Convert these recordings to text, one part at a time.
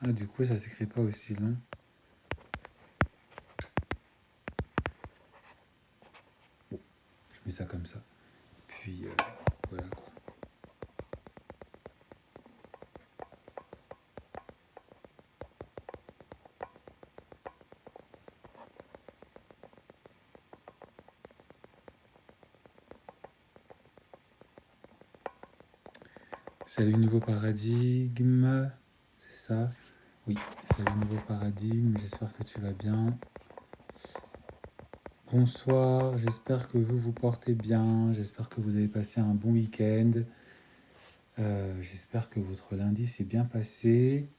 Ah, du coup, ça s'écrit pas aussi long. Bon, je mets ça comme ça. Puis, voilà quoi. Salut, nouveau paradigme. C'est ça? Oui, salut, nouveau paradigme. J'espère que tu vas bien. Bonsoir, j'espère que vous vous portez bien. J'espère que vous avez passé un bon week-end. J'espère que votre lundi s'est bien passé.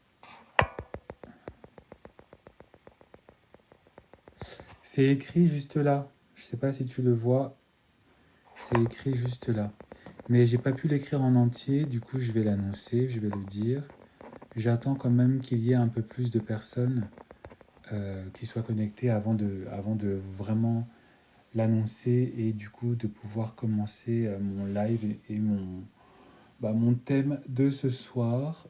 C'est écrit juste là. Je sais pas si tu le vois. C'est écrit juste là. Mais j'ai pas pu l'écrire en entier, du coup je vais l'annoncer, je vais le dire. J'attends quand même qu'il y ait un peu plus de personnes qui soient connectées avant de vraiment l'annoncer et du coup de pouvoir commencer mon live et mon thème de ce soir.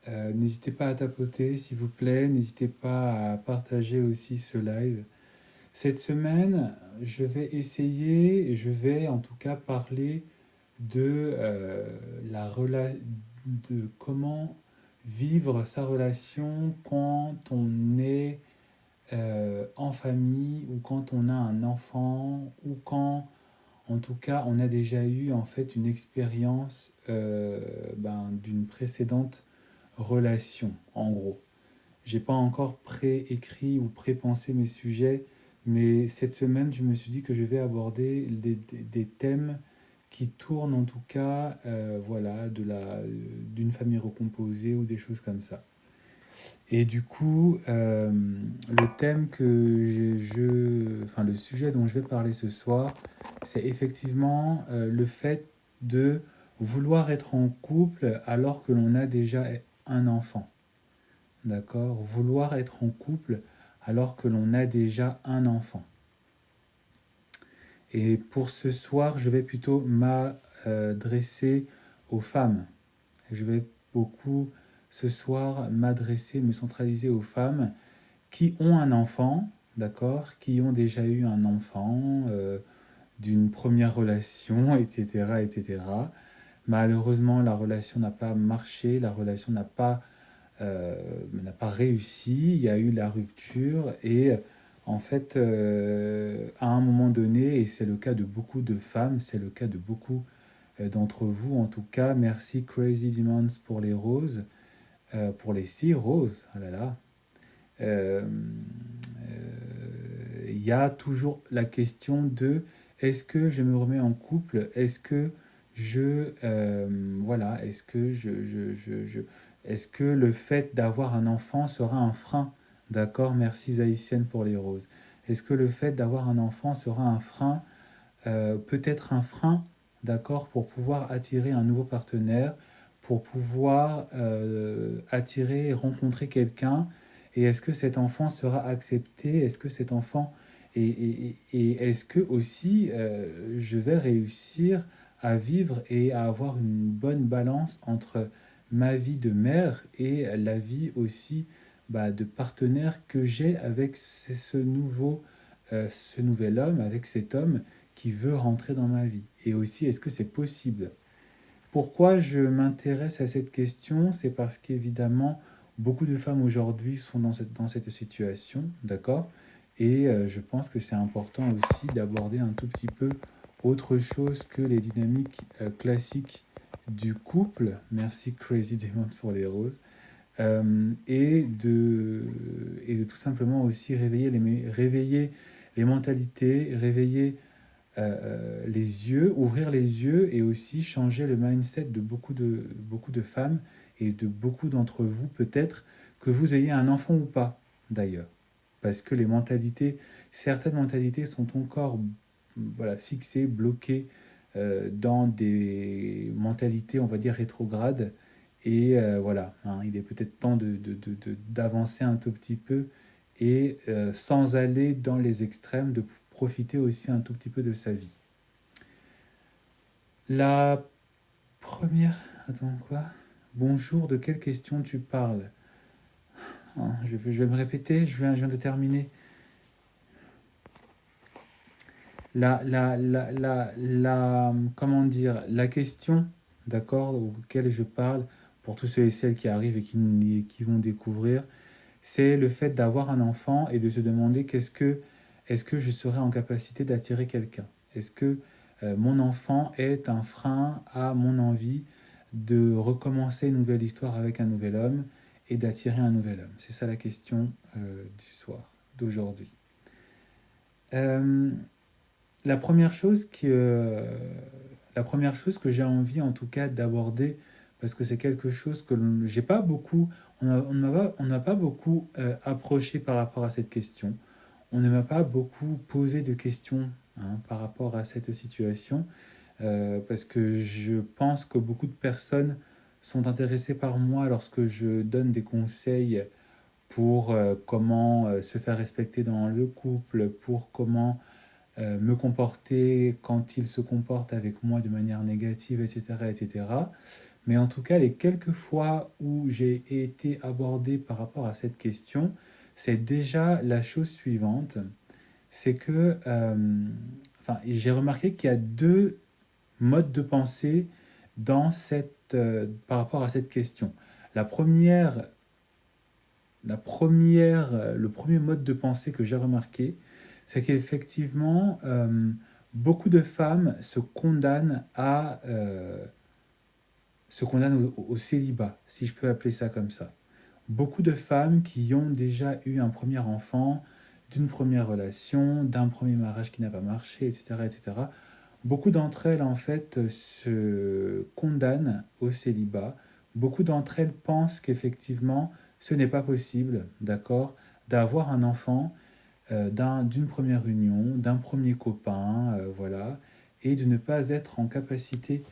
N'hésitez pas à tapoter s'il vous plaît, n'hésitez pas à partager aussi ce live. Cette semaine, je vais en tout cas parler de, de comment vivre sa relation quand on est en famille ou quand on a un enfant ou quand en tout cas on a déjà eu en fait une expérience d'une précédente relation en gros. J'ai pas encore pré-écrit ou pré-pensé mes sujets, mais cette semaine, je me suis dit que je vais aborder des thèmes qui tournent en tout cas, voilà, d'une famille recomposée ou des choses comme ça. Et du coup, le thème enfin le sujet dont je vais parler ce soir, c'est effectivement le fait de vouloir être en couple alors que l'on a déjà un enfant. D'accord? Vouloir être en couple alors que l'on a déjà un enfant. Et pour ce soir, je vais plutôt m'adresser aux femmes. Je vais beaucoup ce soir m'adresser, me centraliser aux femmes qui ont un enfant, d'accord? Qui ont déjà eu un enfant d'une première relation, etc., etc. Malheureusement, la relation n'a pas marché, la relation n'a pas réussi, il y a eu la rupture et en fait, à un moment donné, et c'est le cas de beaucoup de femmes, c'est le cas de beaucoup d'entre vous en tout cas, merci Crazy Demons pour les roses, pour les 6 roses, oh là là. Euh, il y a toujours la question de est-ce que je me remets en couple, est-ce que voilà, est-ce que le fait d'avoir un enfant sera un frein? D'accord, merci Zaïtienne pour les roses. Est-ce que le fait d'avoir un enfant sera un frein, peut-être un frein, d'accord, pour pouvoir attirer un nouveau partenaire, pour pouvoir attirer et rencontrer quelqu'un? Et est-ce que cet enfant sera accepté? Est-ce que cet enfant et est-ce que aussi je vais réussir à vivre et à avoir une bonne balance entre ma vie de mère et la vie aussi de partenaire que j'ai avec ce nouvel homme, avec cet homme qui veut rentrer dans ma vie. Et aussi, est-ce que c'est possible? Pourquoi je m'intéresse à cette question? C'est parce qu'évidemment, beaucoup de femmes aujourd'hui sont dans cette situation, d'accord? Et je pense que c'est important aussi d'aborder un tout petit peu autre chose que les dynamiques classiques du couple. Merci Crazy Demon pour les roses. Et de tout simplement aussi réveiller les mentalités, réveiller les yeux, ouvrir les yeux et aussi changer le mindset de beaucoup de femmes et de beaucoup d'entre vous, peut-être que vous ayez un enfant ou pas, d'ailleurs. Parce que certaines mentalités sont encore voilà, fixées, bloquées dans des mentalités, on va dire, rétrogrades. Et voilà, hein, il est peut-être temps d'avancer un tout petit peu et sans aller dans les extrêmes, de profiter aussi un tout petit peu de sa vie. La première... Attends, quoi? Bonjour, de quelle question tu parles? hein, je vais me répéter, je viens de terminer. Comment dire, la question, d'accord, auquel je parle, pour tous ceux et celles qui arrivent et qui vont découvrir, c'est le fait d'avoir un enfant et de se demander est-ce que je serai en capacité d'attirer quelqu'un? Est-ce que mon enfant est un frein à mon envie de recommencer une nouvelle histoire avec un nouvel homme et d'attirer un nouvel homme? C'est ça la question du soir, d'aujourd'hui. Euh, la première chose la première chose que j'ai envie en tout cas d'aborder, parce que c'est quelque chose que j'ai pas beaucoup, on n'a pas beaucoup approché par rapport à cette question. On ne m'a pas beaucoup posé de questions hein, par rapport à cette situation, parce que je pense que beaucoup de personnes sont intéressées par moi lorsque je donne des conseils pour comment se faire respecter dans le couple, pour comment me comporter quand il se comporte avec moi de manière négative, etc., etc. Mais en tout cas, les quelques fois où j'ai été abordé par rapport à cette question, c'est déjà la chose suivante, c'est que enfin, j'ai remarqué qu'il y a deux modes de pensée par rapport à cette question. La première, le premier mode de pensée que j'ai remarqué, c'est qu'effectivement, beaucoup de femmes se condamnent au célibat, si je peux appeler ça comme ça. Beaucoup de femmes qui ont déjà eu un premier enfant, d'une première relation, d'un premier mariage qui n'a pas marché, etc., etc. Beaucoup d'entre elles, en fait, se condamnent au célibat. Beaucoup d'entre elles pensent qu'effectivement, ce n'est pas possible, d'accord, d'avoir un enfant d'une première union, d'un premier copain, voilà, et de ne pas être en capacité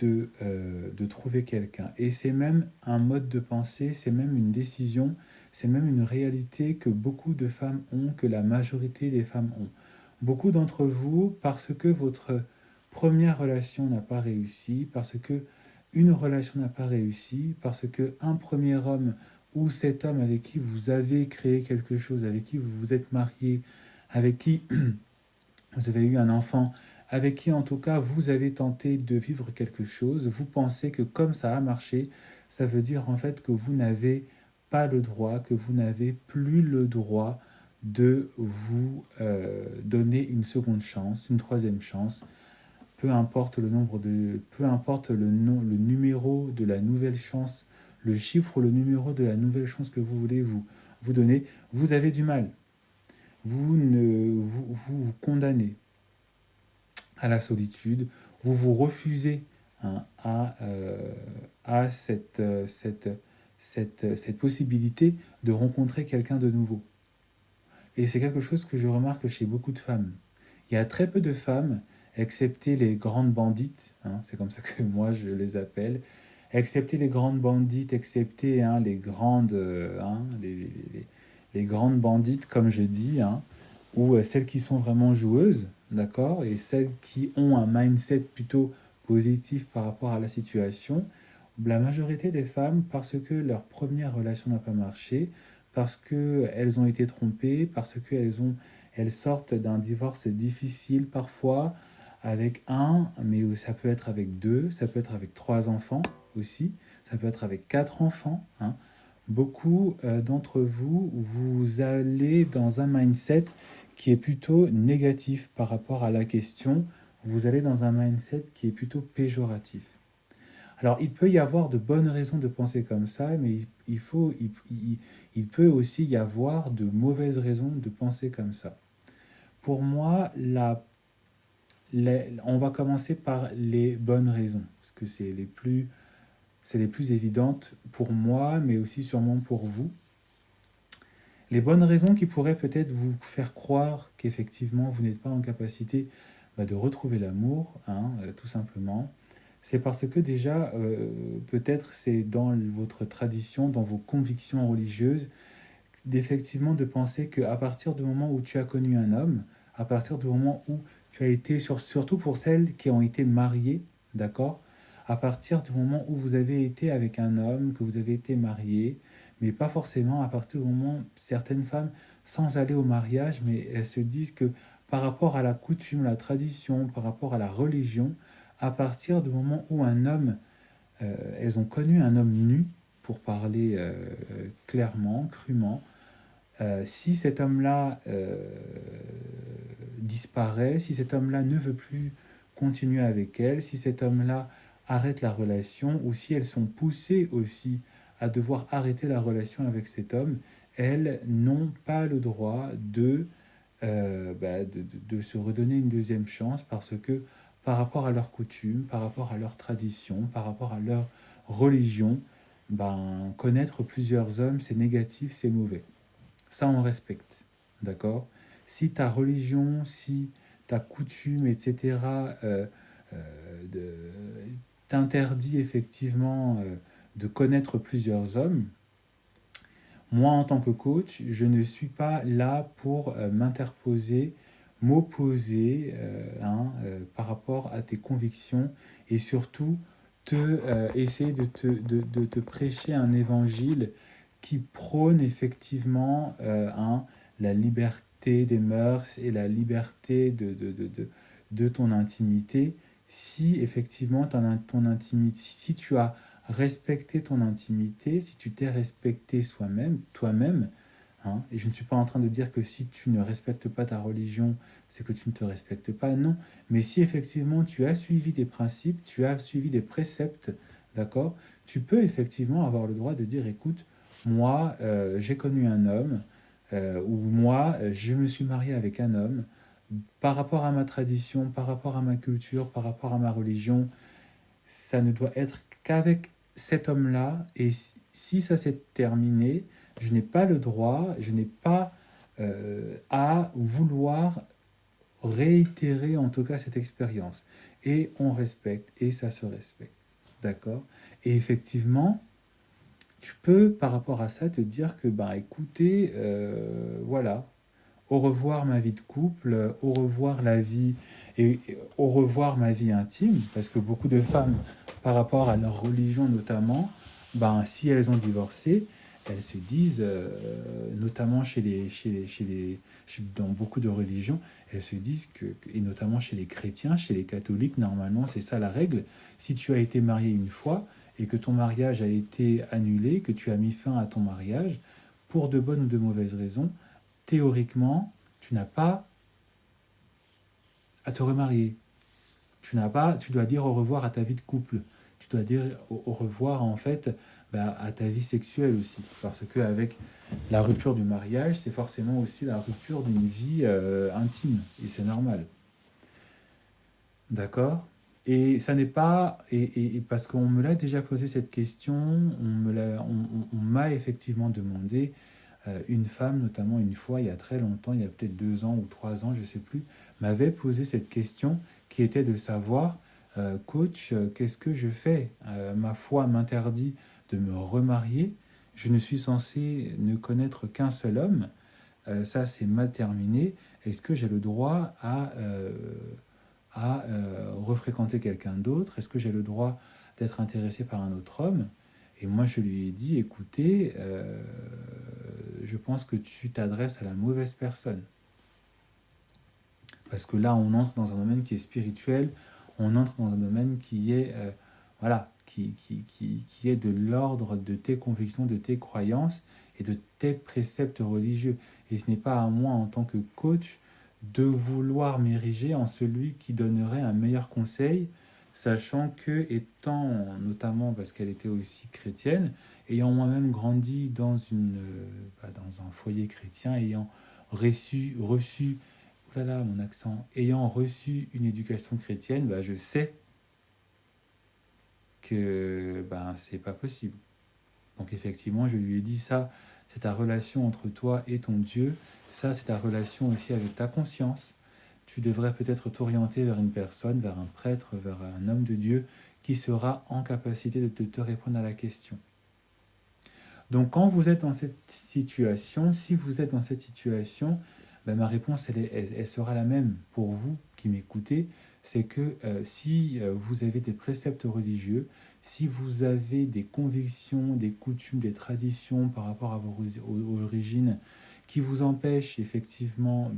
de trouver quelqu'un. Et c'est même un mode de pensée, c'est même une décision, c'est même une réalité que beaucoup de femmes ont, que la majorité des femmes ont. Beaucoup d'entre vous, parce que votre première relation n'a pas réussi, parce que une relation n'a pas réussi, parce que un premier homme ou cet homme avec qui vous avez créé quelque chose, avec qui vous vous êtes marié, avec qui vous avez eu un enfant, avec qui en tout cas vous avez tenté de vivre quelque chose, vous pensez que comme ça a marché, ça veut dire en fait que vous n'avez pas le droit, que vous n'avez plus le droit de vous donner une seconde chance, une troisième chance, peu importe le nom, le numéro de la nouvelle chance, le chiffre ou le numéro de la nouvelle chance que vous voulez vous donner, vous avez du mal. Vous condamnez à la solitude, vous vous refusez hein, à cette possibilité de rencontrer quelqu'un de nouveau. Et c'est quelque chose que je remarque chez beaucoup de femmes. Il y a très peu de femmes, excepté les grandes bandites, hein, c'est comme ça que moi je les appelle, excepté les grandes bandites, excepté hein, les grandes bandites, comme je dis, hein, ou celles qui sont vraiment joueuses, d'accord, et celles qui ont un mindset plutôt positif par rapport à la situation, la majorité des femmes, parce que leur première relation n'a pas marché, parce qu'elles ont été trompées, parce elles sortent d'un divorce difficile parfois, avec un, mais ça peut être avec deux, ça peut être avec trois enfants aussi, ça peut être avec quatre enfants. Hein. Beaucoup d'entre vous, vous allez dans un mindset qui est plutôt négatif par rapport à la question, vous allez dans un mindset qui est plutôt péjoratif. Alors, il peut y avoir de bonnes raisons de penser comme ça, mais il peut aussi y avoir de mauvaises raisons de penser comme ça. Pour moi, on va commencer par les bonnes raisons, parce que c'est les plus évidentes pour moi, mais aussi sûrement pour vous. Les bonnes raisons qui pourraient peut-être vous faire croire qu'effectivement vous n'êtes pas en capacité de retrouver l'amour, hein, tout simplement, c'est parce que déjà, peut-être c'est dans votre tradition, dans vos convictions religieuses, d'effectivement de penser qu'à partir du moment où tu as connu un homme, à partir du moment où tu as été, surtout pour celles qui ont été mariées, d'accord, à partir du moment où vous avez été avec un homme, que vous avez été marié, mais pas forcément à partir du moment où certaines femmes, sans aller au mariage, mais elles se disent que par rapport à la coutume, la tradition, par rapport à la religion, à partir du moment où un homme, elles ont connu un homme nu, pour parler clairement, crûment, si cet homme-là disparaît, si cet homme-là ne veut plus continuer avec elle, si cet homme-là arrête la relation, ou si elles sont poussées aussi à devoir arrêter la relation avec cet homme, elles n'ont pas le droit de se redonner une deuxième chance parce que par rapport à leurs coutumes, par rapport à leurs traditions, par rapport à leur religion, ben, connaître plusieurs hommes, c'est négatif, c'est mauvais. Ça, on respecte. D'accord. Si ta religion, si ta coutume, etc., de- t'interdit effectivement de connaître plusieurs hommes, moi, en tant que coach, je ne suis pas là pour m'interposer, m'opposer par rapport à tes convictions et surtout essayer de te prêcher un évangile qui prône effectivement la liberté des mœurs et la liberté de ton intimité. Si effectivement ton intimité, si tu as respecté ton intimité, si tu t'es respecté toi-même, hein, et je ne suis pas en train de dire que si tu ne respectes pas ta religion, c'est que tu ne te respectes pas, non. Mais si effectivement tu as suivi des principes, tu as suivi des préceptes, d'accord, tu peux effectivement avoir le droit de dire, écoute, moi, j'ai connu un homme, ou moi, je me suis marié avec un homme, par rapport à ma tradition, par rapport à ma culture, par rapport à ma religion, ça ne doit être qu'avec cet homme-là. Et si ça s'est terminé, je n'ai pas le droit, je n'ai pas à vouloir réitérer en tout cas cette expérience. Et on respecte, et ça se respecte. D'accord. Et effectivement, tu peux par rapport à ça te dire que, bah écoutez, voilà, au revoir ma vie de couple, au revoir la vie et au revoir ma vie intime, parce que beaucoup de femmes, par rapport à leur religion notamment, ben, si elles ont divorcé, elles se disent, notamment dans beaucoup de religions, elles se disent que, et notamment chez les chrétiens, chez les catholiques, normalement c'est ça la règle, si tu as été marié une fois et que ton mariage a été annulé, que tu as mis fin à ton mariage, pour de bonnes ou de mauvaises raisons, théoriquement, tu n'as pas à te remarier. Tu dois dire au revoir à ta vie de couple. Tu dois dire au revoir en fait à ta vie sexuelle aussi. Parce qu'avec la rupture du mariage, c'est forcément aussi la rupture d'une vie intime. Et c'est normal. D'accord. Et ça n'est pas. Et parce qu'on me l'a déjà posé cette question, on m'a effectivement demandé, une femme, notamment une fois, il y a très longtemps, il y a peut-être 2 ans ou 3 ans, je ne sais plus, m'avait posé cette question qui était de savoir, coach, qu'est-ce que je fais? Ma foi m'interdit de me remarier. Je ne suis censé ne connaître qu'un seul homme. Ça, c'est mal terminé. Est-ce que j'ai le droit à refréquenter quelqu'un d'autre? Est-ce que j'ai le droit d'être intéressé par un autre homme? Et moi, je lui ai dit, écoutez, je pense que tu t'adresses à la mauvaise personne. Parce que là, on entre dans un domaine qui est spirituel, on entre dans un domaine qui est, voilà, qui est de l'ordre de tes convictions, de tes croyances et de tes préceptes religieux. Et ce n'est pas à moi, en tant que coach, de vouloir m'ériger en celui qui donnerait un meilleur conseil, sachant que, étant, notamment parce qu'elle était aussi chrétienne, ayant moi-même grandi dans un foyer chrétien, ayant reçu oh là là, mon accent, ayant reçu une éducation chrétienne, bah, je sais que ben, c'est pas possible. Donc effectivement, je lui ai dit ça, c'est ta relation entre toi et ton Dieu, ça c'est ta relation aussi avec ta conscience. Tu devrais peut-être t'orienter vers une personne, vers un prêtre, vers un homme de Dieu qui sera en capacité de te répondre à la question. Donc quand vous êtes dans cette situation, si vous êtes dans cette situation, ben, ma réponse elle sera la même pour vous qui m'écoutez, c'est que si vous avez des préceptes religieux, si vous avez des convictions, des coutumes, des traditions par rapport à vos origines qui vous empêchent effectivement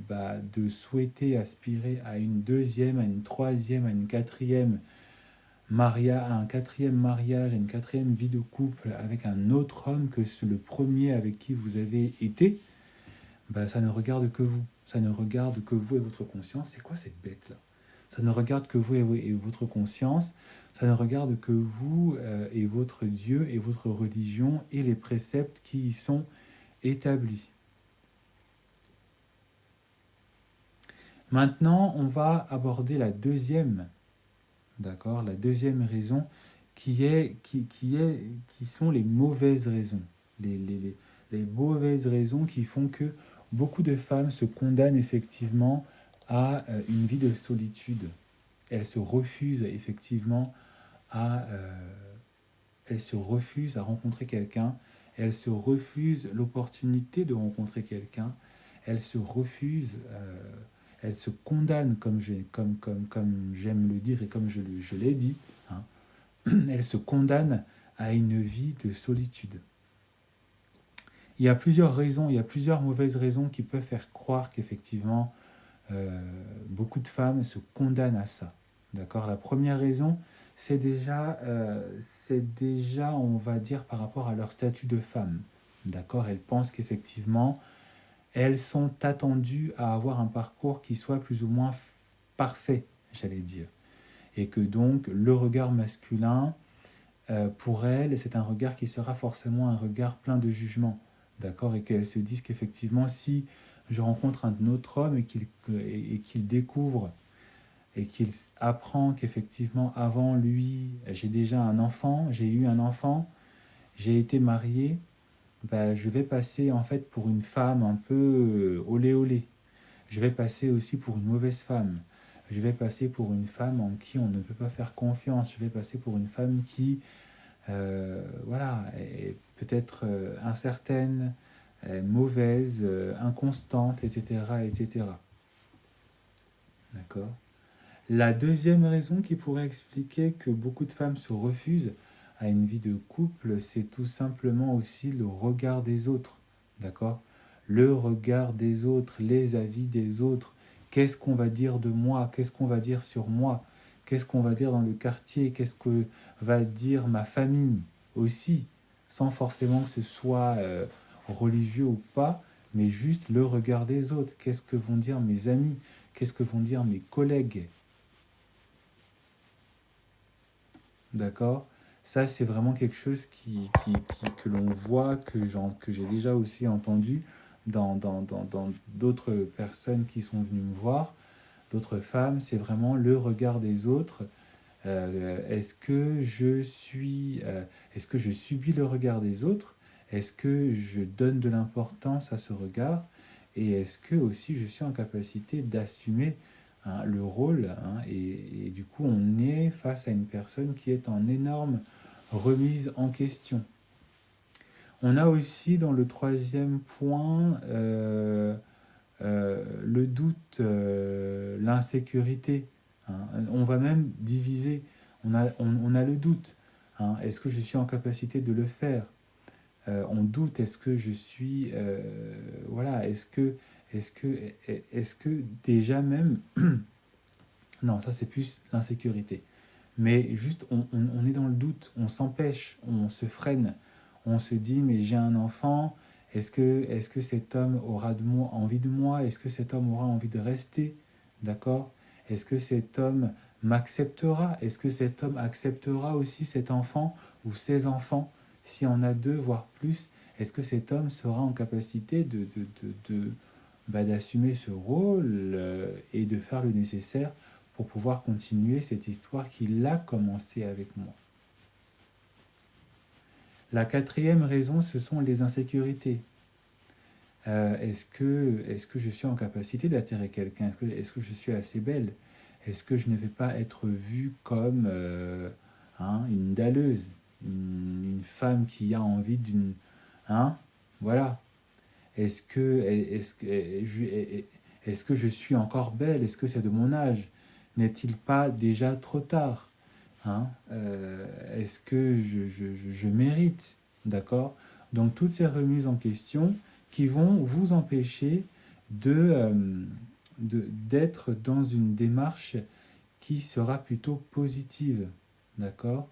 de souhaiter aspirer à une deuxième, à une troisième, à une quatrième à un quatrième mariage, à une quatrième vie de couple avec un autre homme que le premier avec qui vous avez été, ça ne regarde que vous. Ça ne regarde que vous et votre conscience. C'est quoi cette bête-là? Ça ne regarde que vous et votre conscience. Ça ne regarde que vous et votre Dieu et votre religion et les préceptes qui y sont établis. Maintenant, on va aborder la deuxième, d'accord, la deuxième raison qui sont les mauvaises raisons. Les mauvaises raisons qui font que beaucoup de femmes se condamnent effectivement à une vie de solitude. Elles se refusent effectivement elles se refusent à rencontrer quelqu'un, elles se refusent l'opportunité de rencontrer quelqu'un, elles se refusent, elles se condamnent, comme j'aime le dire et comme je l'ai dit, hein, elles se condamnent à une vie de solitude. Il y a plusieurs raisons, il y a plusieurs mauvaises raisons qui peuvent faire croire qu'effectivement, beaucoup de femmes se condamnent à ça. D'accord? La première raison, c'est déjà, on va dire, par rapport à leur statut de femme. D'accord? Elles pensent qu'effectivement, elles sont attendues à avoir un parcours qui soit plus ou moins parfait, j'allais dire. Et que donc, le regard masculin, pour elles, c'est un regard qui sera forcément un regard plein de jugement. D'accord? Et qu'elles se disent qu'effectivement, si je rencontre un autre homme et qu'il découvre et qu'il apprend qu'effectivement, avant lui, j'ai déjà un enfant, j'ai eu un enfant, j'ai été marié, je vais passer en fait pour une femme un peu olé olé. Je vais passer aussi pour une mauvaise femme. Je vais passer pour une femme en qui on ne peut pas faire confiance. Je vais passer pour une femme qui, est peut-être incertaine, mauvaise, inconstante, etc., etc. D'accord? La deuxième raison qui pourrait expliquer que beaucoup de femmes se refusent à une vie de couple, c'est tout simplement aussi le regard des autres. D'accord? Le regard des autres, les avis des autres. Qu'est-ce qu'on va dire de moi? Qu'est-ce qu'on va dire sur moi? Qu'est-ce qu'on va dire dans le quartier? Qu'est-ce que va dire ma famille aussi? Sans forcément que ce soit religieux ou pas, mais juste le regard des autres. Qu'est-ce que vont dire mes amis? Qu'est-ce que vont dire mes collègues? D'accord? Ça, c'est vraiment quelque chose que l'on voit, que j'ai déjà aussi entendu dans d'autres personnes qui sont venues me voir, d'autres femmes. C'est vraiment le regard des autres. Est-ce que est-ce que je subis le regard des autres? Est-ce que je donne de l'importance à ce regard? Et est-ce que aussi je suis en capacité d'assumer le rôle, et du coup on est face à une personne qui est en énorme remise en question. On a aussi dans le troisième point le doute, l'insécurité. On va même diviser. On a le doute. Est-ce que je suis en capacité de le faire? On doute. Est-ce que je suis voilà. Est-ce que déjà même non, ça c'est plus l'insécurité. Mais juste, on est dans le doute, on s'empêche, on se freine, on se dit, mais j'ai un enfant, est-ce que cet homme aura envie de moi? Est-ce que cet homme aura envie de rester? D'accord? Est-ce que cet homme m'acceptera? Est-ce que cet homme acceptera aussi cet enfant ou ses enfants? Si on a deux, voire plus, est-ce que cet homme sera en capacité d'assumer ce rôle et de faire le nécessaire pour pouvoir continuer cette histoire qu'il a commencé avec moi? La quatrième raison, ce sont les insécurités. Est-ce que je suis en capacité d'attirer quelqu'un? Est-ce que je suis assez belle? Est-ce que je ne vais pas être vue comme une dalleuse, une femme qui a envie d'une... Voilà. Est-ce que je suis encore belle? Est-ce que c'est de mon âge? n'est-il pas déjà trop tard, hein? Est-ce que je mérite, d'accord? Donc toutes ces remises en question qui vont vous empêcher d'être dans une démarche qui sera plutôt positive, d'accord?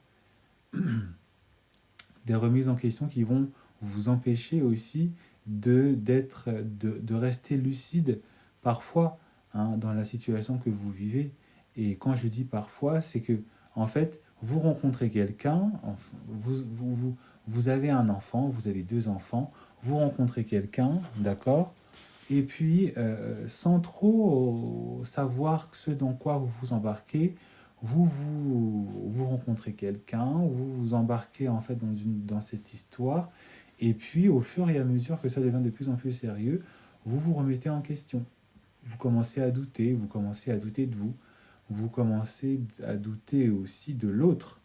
Des remises en question qui vont vous empêcher aussi de rester lucide parfois, hein, dans la situation que vous vivez. Et quand je dis parfois, c'est que en fait, vous rencontrez quelqu'un, vous avez un enfant, vous avez deux enfants, vous rencontrez quelqu'un, d'accord? Et puis, sans trop savoir ce dans quoi vous vous embarquez, vous rencontrez quelqu'un, vous vous embarquez en fait dans cette histoire, et puis au fur et à mesure que ça devient de plus en plus sérieux, vous vous remettez en question. Vous commencez à douter, vous commencez à douter de vous, vous commencez à douter aussi de l'autre,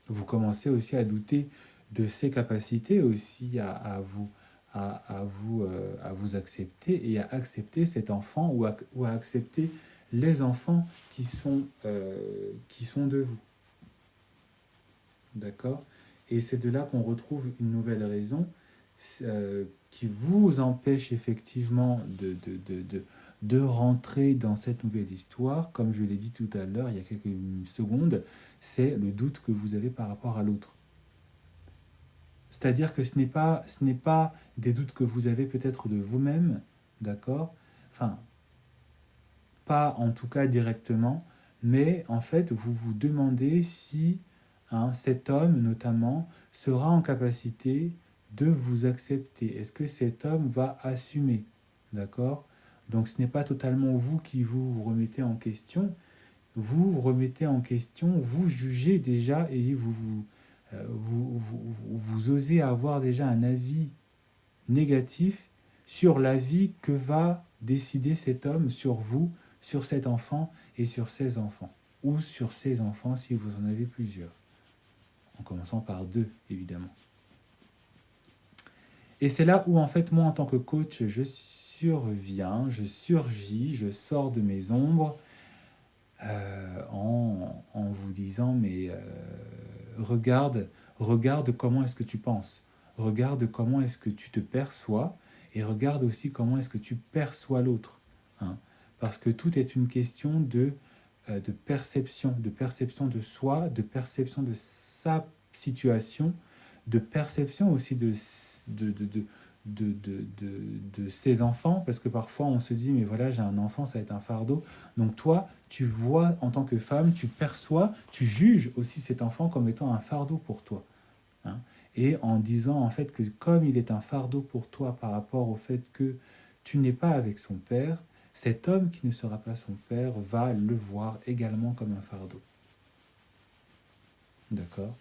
vous commencez aussi à douter de ses capacités aussi à vous accepter et à accepter cet enfant ou à accepter les enfants qui sont de vous. D'accord? Et c'est de là qu'on retrouve une nouvelle raison qui vous empêche effectivement de rentrer dans cette nouvelle histoire. Comme je l'ai dit tout à l'heure, il y a quelques secondes, c'est le doute que vous avez par rapport à l'autre. C'est-à-dire que ce n'est pas des doutes que vous avez peut-être de vous-même, d'accord? Enfin, pas en tout cas directement, mais en fait, vous vous demandez si, hein, cet homme notamment sera en capacité de vous accepter. Est-ce que cet homme va assumer, d'accord? Donc ce n'est pas totalement vous qui vous remettez en question, vous remettez en question, vous jugez déjà et vous osez avoir déjà un avis négatif sur l'avis que va décider cet homme sur vous, sur cet enfant et sur ses enfants. Ou sur ses enfants si vous en avez plusieurs. En commençant par deux, évidemment. Et c'est là où, en fait, moi, en tant que coach, je surviens, je surgis, je sors de mes ombres en vous disant, mais regarde comment est-ce que tu penses, regarde comment est-ce que tu te perçois, et regarde aussi comment est-ce que tu perçois l'autre, hein. Parce que tout est une question de perception de soi, de perception de sa situation, de perception aussi de, de, de, de ses enfants, parce que parfois on se dit, mais voilà, j'ai un enfant, ça va être un fardeau. Donc toi, tu vois en tant que femme, tu perçois, tu juges aussi cet enfant comme étant un fardeau pour toi, hein. Et en disant en fait que comme il est un fardeau pour toi par rapport au fait que tu n'es pas avec son père, cet homme qui ne sera pas son père va le voir également comme un fardeau. D'accord?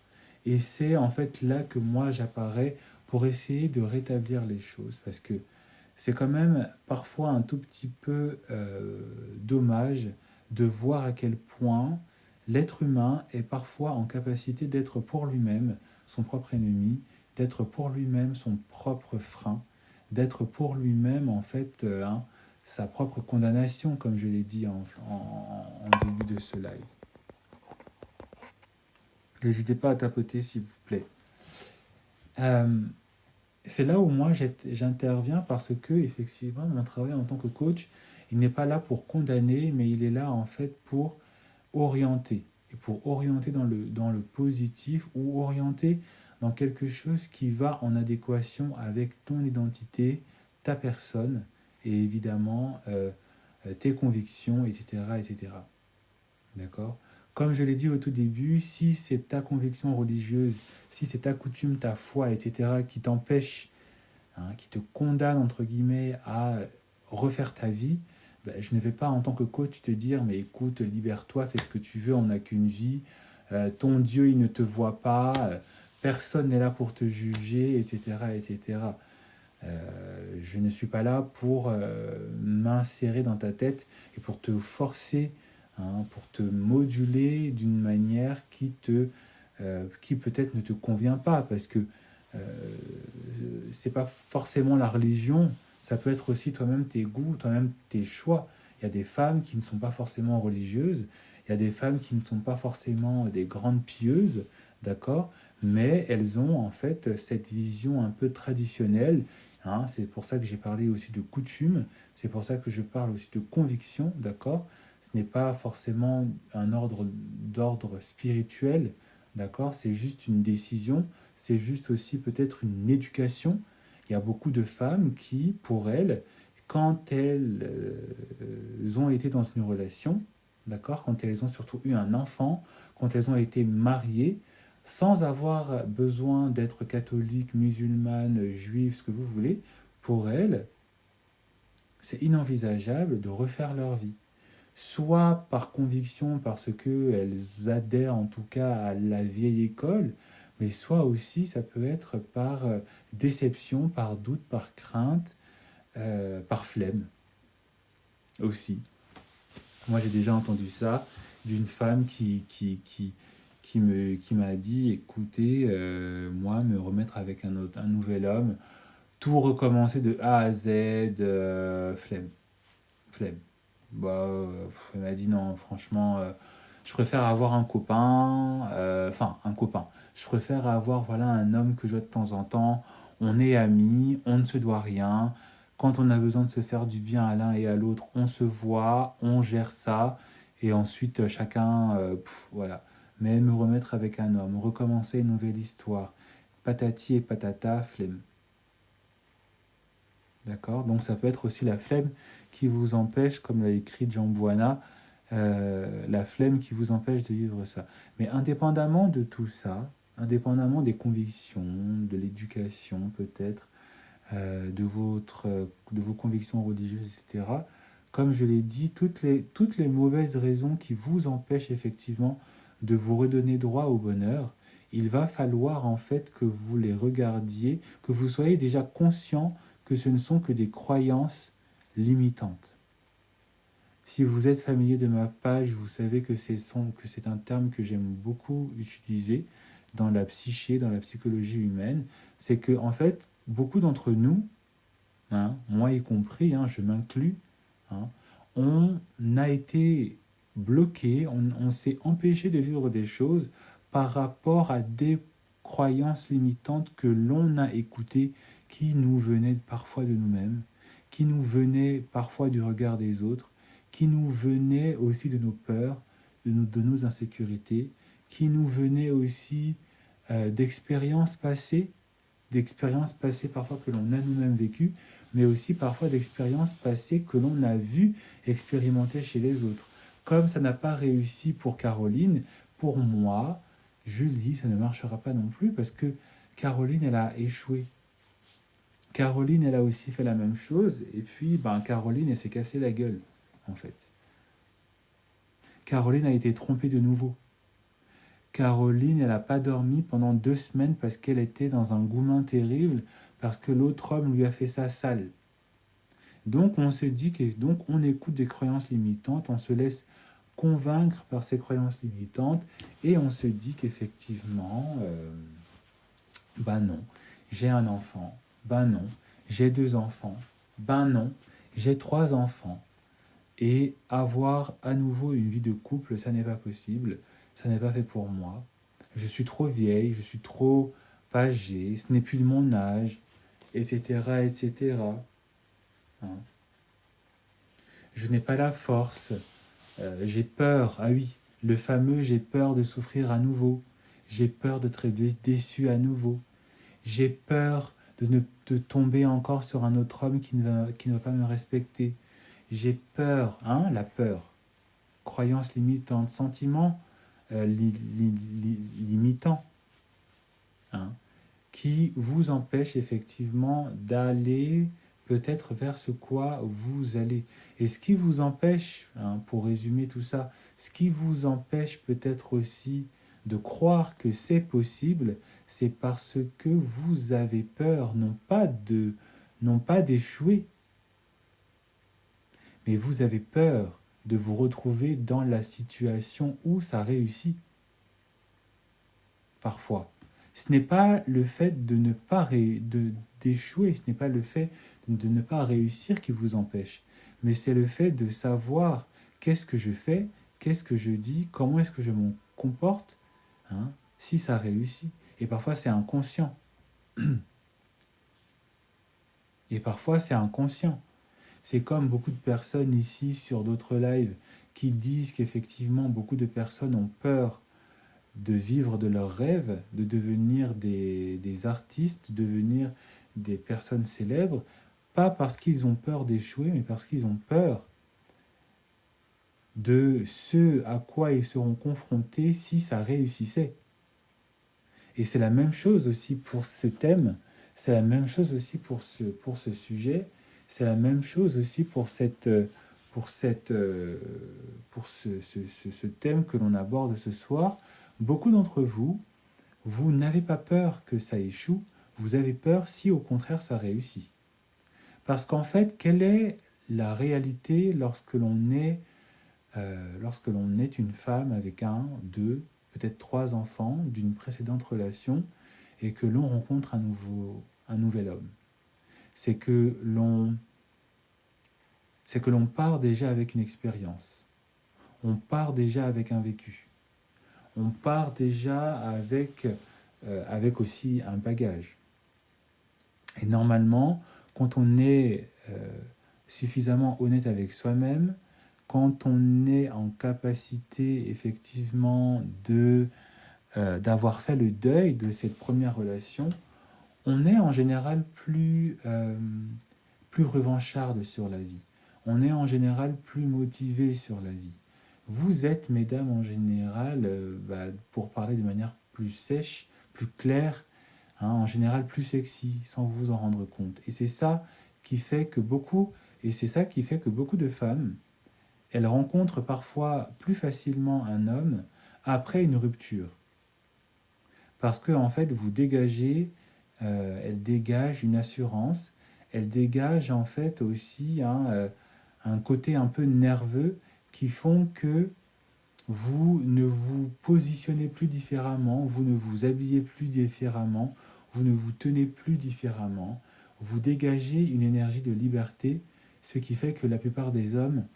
Et c'est en fait là que moi j'apparais pour essayer de rétablir les choses, parce que c'est quand même parfois un tout petit peu dommage de voir à quel point l'être humain est parfois en capacité d'être pour lui-même son propre ennemi, d'être pour lui-même son propre frein, d'être pour lui-même en fait sa propre condamnation, comme je l'ai dit en début de ce live. N'hésitez pas à tapoter s'il vous plaît. C'est là où moi j'interviens parce que effectivement mon travail en tant que coach, il n'est pas là pour condamner, mais il est là en fait pour orienter. Et pour orienter dans le positif ou orienter dans quelque chose qui va en adéquation avec ton identité, ta personne et évidemment tes convictions, etc., etc. D'accord? Comme je l'ai dit au tout début, si c'est ta conviction religieuse, si c'est ta coutume, ta foi, etc., qui t'empêche, hein, qui te condamne, entre guillemets, à refaire ta vie, ben, je ne vais pas, en tant que coach, te dire, mais écoute, libère-toi, fais ce que tu veux, on n'a qu'une vie, ton Dieu, il ne te voit pas, personne n'est là pour te juger, etc., etc. Je ne suis pas là pour m'insérer dans ta tête et pour te forcer, hein, pour te moduler d'une manière qui peut-être ne te convient pas, parce que c'est pas forcément la religion, ça peut être aussi toi-même tes goûts, toi-même tes choix. Il y a des femmes qui ne sont pas forcément religieuses, il y a des femmes qui ne sont pas forcément des grandes pieuses, d'accord? Mais elles ont en fait cette vision un peu traditionnelle, hein. C'est pour ça que j'ai parlé aussi de coutume, c'est pour ça que je parle aussi de conviction, d'accord? Ce n'est pas forcément un ordre d'ordre spirituel, d'accord? C'est juste une décision, c'est juste aussi peut-être une éducation. Il y a beaucoup de femmes qui, pour elles, quand elles ont été dans une relation, d'accord, quand elles ont surtout eu un enfant, quand elles ont été mariées, sans avoir besoin d'être catholique, musulmane, juive, ce que vous voulez, pour elles, c'est inenvisageable de refaire leur vie. Soit par conviction, parce qu'elles adhèrent en tout cas à la vieille école, mais soit aussi ça peut être par déception, par doute, par crainte, par flemme aussi. Moi, j'ai déjà entendu ça d'une femme qui m'a dit, écoutez, moi, me remettre avec un nouvel homme, tout recommencer de A à Z, flemme, flemme. Bah, elle m'a dit non, franchement, je préfère avoir un copain, enfin, un copain. Je préfère avoir, voilà, un homme que je vois de temps en temps. On est amis, on ne se doit rien. Quand on a besoin de se faire du bien à l'un et à l'autre, on se voit, on gère ça. Et ensuite, chacun, voilà. Mais me remettre avec un homme, recommencer une nouvelle histoire. Patati et patata, flemme. D'accord? Donc ça peut être aussi la flemme qui vous empêche, comme l'a écrit Jean Buana, la flemme qui vous empêche de vivre ça. Mais indépendamment de tout ça, indépendamment des convictions, de l'éducation peut-être, de vos convictions religieuses, etc., comme je l'ai dit, toutes les mauvaises raisons qui vous empêchent effectivement de vous redonner droit au bonheur, il va falloir en fait que vous les regardiez, que vous soyez déjà conscient que ce ne sont que des croyances limitantes. Si vous êtes familier de ma page, vous savez que c'est un terme que j'aime beaucoup utiliser dans la psyché, dans la psychologie humaine. C'est que, en fait, beaucoup d'entre nous, hein, moi y compris, hein, je m'inclus, hein, on a été bloqué, on s'est empêché de vivre des choses par rapport à des croyances limitantes que l'on a écoutées, qui nous venaient parfois de nous-mêmes, qui nous venaient parfois du regard des autres, qui nous venaient aussi de nos peurs, de nos insécurités, qui nous venaient aussi d'expériences passées parfois que l'on a nous-mêmes vécues, mais aussi parfois d'expériences passées que l'on a vues expérimenter chez les autres. Comme ça n'a pas réussi pour Caroline, pour moi, Julie, ça ne marchera pas non plus parce que Caroline, elle a échoué. Caroline, elle a aussi fait la même chose, et puis ben, Caroline, elle s'est cassée la gueule, en fait. Caroline a été trompée de nouveau. Caroline, elle n'a pas dormi pendant 2 semaines parce qu'elle était dans un goumin terrible, parce que l'autre homme lui a fait ça sale. Donc on se dit que donc on écoute des croyances limitantes, on se laisse convaincre par ces croyances limitantes, et on se dit qu'effectivement, ben non, j'ai un enfant, ben non, j'ai 2 enfants, ben non, j'ai 3 enfants. Et avoir à nouveau une vie de couple, ça n'est pas possible, ça n'est pas fait pour moi. Je suis trop vieille, je suis trop âgée, ce n'est plus de mon âge, etc., etc. Hein. Je n'ai pas la force, j'ai peur, ah oui, le fameux j'ai peur de souffrir à nouveau, j'ai peur d'être déçu à nouveau, j'ai peur de tomber encore sur un autre homme qui ne va pas me respecter. J'ai peur, hein, la peur, croyance limitante, sentiment limitant, hein, qui vous empêche effectivement d'aller peut-être vers ce quoi vous allez. Et ce qui vous empêche, hein, pour résumer tout ça, ce qui vous empêche peut-être aussi de croire que c'est possible, c'est parce que vous avez peur, non pas d'échouer, mais vous avez peur de vous retrouver dans la situation où ça réussit, parfois. Ce n'est pas le fait de ne pas d'échouer, ce n'est pas le fait de ne pas réussir qui vous empêche, mais c'est le fait de savoir qu'est-ce que je fais, qu'est-ce que je dis, comment est-ce que je me comporte, hein, si ça réussit. Et parfois c'est inconscient. Et parfois c'est inconscient. C'est comme beaucoup de personnes ici sur d'autres lives qui disent qu'effectivement beaucoup de personnes ont peur de vivre de leurs rêves, de devenir des artistes, de devenir des personnes célèbres, pas parce qu'ils ont peur d'échouer, mais parce qu'ils ont peur de ce à quoi ils seront confrontés si ça réussissait. Et c'est la même chose aussi pour ce thème, c'est la même chose aussi pour ce sujet, c'est la même chose aussi pour ce thème que l'on aborde ce soir. Beaucoup d'entre vous, vous n'avez pas peur que ça échoue, vous avez peur si au contraire ça réussit. Parce qu'en fait, quelle est la réalité lorsque l'on est une femme avec un, deux, peut-être trois enfants d'une précédente relation et que l'on rencontre un nouvel homme? C'est que l'on part déjà avec une expérience. On part déjà avec un vécu. On part déjà avec aussi un bagage. Et normalement, quand on est suffisamment honnête avec soi-même, quand on est en capacité effectivement d'avoir fait le deuil de cette première relation, on est en général plus revancharde sur la vie. On est en général plus motivé sur la vie. Vous êtes, mesdames, en général, pour parler de manière plus sèche, plus claire, hein, en général plus sexy, sans vous en rendre compte. Et c'est ça qui fait que beaucoup de femmes, elles rencontrent parfois plus facilement un homme après une rupture. Parce que, en fait, elle dégage une assurance, elle dégage en fait aussi un côté un peu nerveux qui font que vous ne vous positionnez plus différemment, vous ne vous habillez plus différemment, vous ne vous tenez plus différemment, vous dégagez une énergie de liberté, ce qui fait que la plupart des hommes,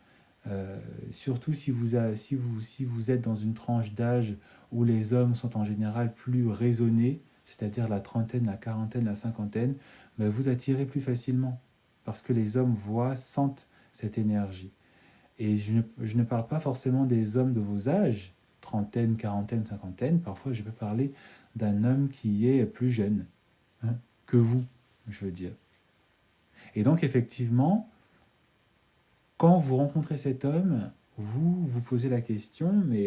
surtout si vous êtes dans une tranche d'âge où les hommes sont en général plus raisonnés, c'est-à-dire la trentaine, la quarantaine, la cinquantaine, ben vous attirez plus facilement parce que les hommes sentent cette énergie. Et je ne parle pas forcément des hommes de vos âges, trentaine, quarantaine, cinquantaine, parfois je peux parler d'un homme qui est plus jeune, hein, que vous, je veux dire. Et donc effectivement, quand vous rencontrez cet homme, vous vous posez la question, mais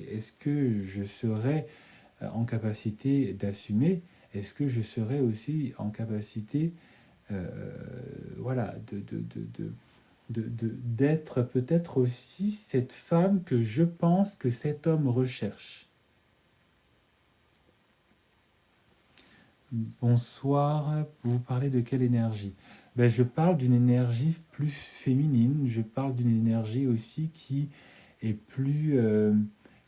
est-ce que je serai en capacité d'assumer? Est-ce que je serai aussi en capacité voilà, d'être peut-être aussi cette femme que je pense que cet homme recherche? Bonsoir, vous parlez de quelle énergie? Ben, je parle d'une énergie plus féminine, je parle d'une énergie aussi est plus, euh,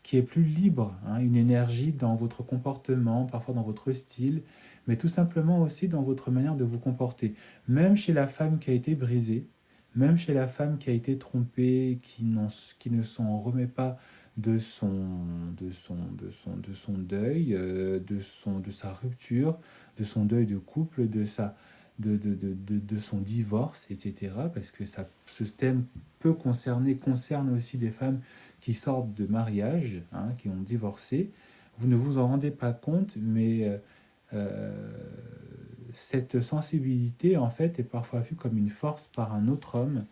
qui est plus libre, hein, une énergie dans votre comportement, parfois dans votre style, mais tout simplement aussi dans votre manière de vous comporter. Même chez la femme qui a été brisée, même chez la femme qui a été trompée, qui ne s'en remet pas de son deuil, de sa rupture, de son deuil de couple, de son divorce, etc. Parce que ce thème concerne aussi des femmes qui sortent de mariage, hein, qui ont divorcé. Vous ne vous en rendez pas compte, mais euh, cette sensibilité, en fait, est parfois vue comme une force par un autre homme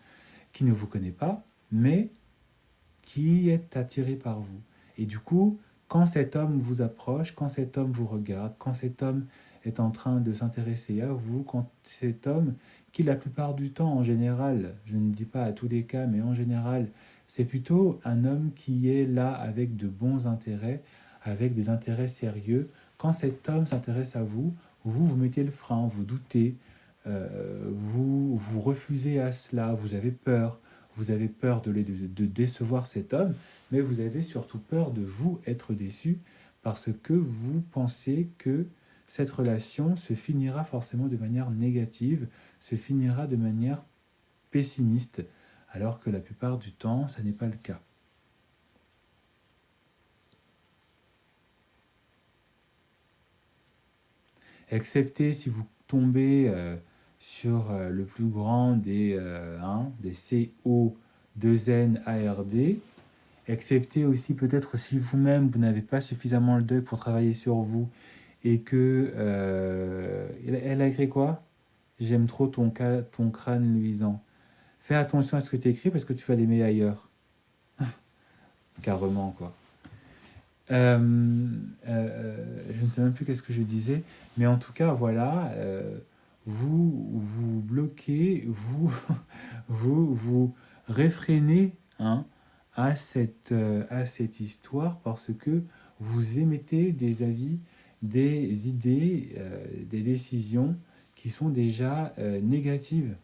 qui ne vous connaît pas, mais qui est attiré par vous. Et du coup, quand cet homme vous approche, quand cet homme vous regarde, quand cet homme est en train de s'intéresser à vous, quand cet homme, qui la plupart du temps, en général, je ne dis pas à tous les cas, mais en général, c'est plutôt un homme qui est là avec de bons intérêts, avec des intérêts sérieux. Quand cet homme s'intéresse à vous, vous mettez le frein, vous doutez, vous refusez à cela, vous avez peur. Vous avez peur de décevoir cet homme, mais vous avez surtout peur de vous être déçu parce que vous pensez que cette relation se finira forcément de manière négative, se finira de manière pessimiste, alors que la plupart du temps, ça n'est pas le cas. Excepté si vous tombez sur le plus grand des CO2NARD, excepté aussi peut-être si vous-même, vous n'avez pas suffisamment le deuil pour travailler sur vous, et que... elle a écrit quoi? J'aime trop ton crâne luisant. Fais attention à ce que tu écris parce que tu vas l'aimer ailleurs. Carrément, quoi. Je ne sais même plus qu'est-ce que je disais, mais en tout cas, voilà, vous bloquez, vous réfrénez hein, à cette histoire parce que vous émettez des avis, des idées, des décisions qui sont déjà négatives.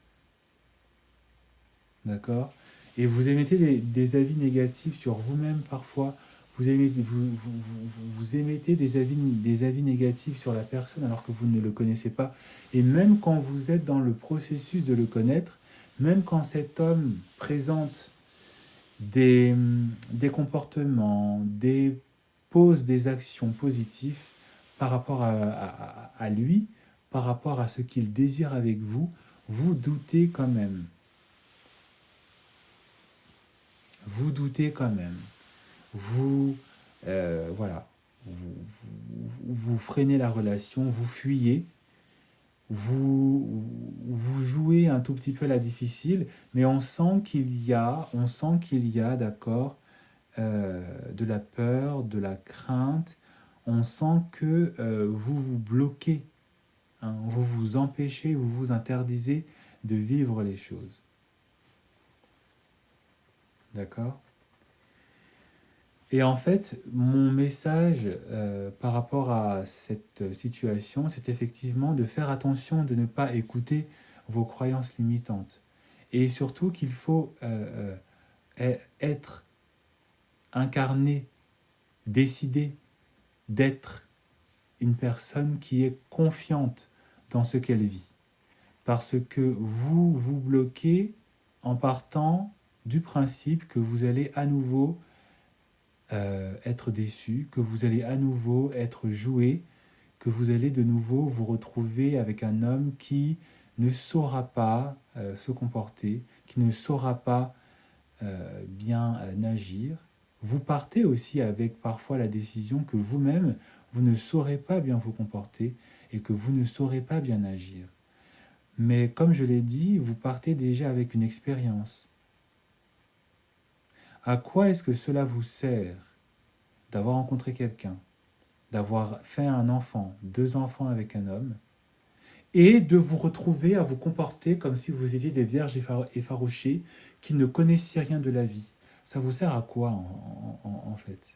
D'accord? Et vous émettez des avis négatifs sur vous-même parfois. Vous émettez des avis négatifs sur la personne alors que vous ne le connaissez pas. Et même quand vous êtes dans le processus de le connaître, même quand cet homme présente des comportements, pose des actions positives par rapport à lui, par rapport à ce qu'il désire avec vous, vous doutez quand même. Vous doutez quand même. Voilà, vous freinez la relation, vous fuyez, vous jouez un tout petit peu à la difficile, mais on sent qu'il y a, d'accord, de la peur, de la crainte, on sent que vous vous bloquez, hein, vous vous empêchez, vous vous interdisez de vivre les choses. D'accord ? Et en fait, mon message par rapport à cette situation, c'est effectivement de faire attention de ne pas écouter vos croyances limitantes. Et surtout qu'il faut être incarné, décider d'être une personne qui est confiante dans ce qu'elle vit. Parce que vous vous bloquez en partant du principe que vous allez à nouveau être déçu, que vous allez à nouveau être joué, que vous allez de nouveau vous retrouver avec un homme qui ne saura pas se comporter, qui ne saura pas bien agir. Vous partez aussi avec parfois la décision que vous-même, vous ne saurez pas bien vous comporter et que vous ne saurez pas bien agir. Mais comme je l'ai dit, vous partez déjà avec une expérience. À quoi est-ce que cela vous sert d'avoir rencontré quelqu'un, d'avoir fait un enfant, 2 enfants avec un homme, et de vous retrouver à vous comporter comme si vous étiez des vierges effarouchées qui ne connaissiez rien de la vie? Ça vous sert à quoi en fait?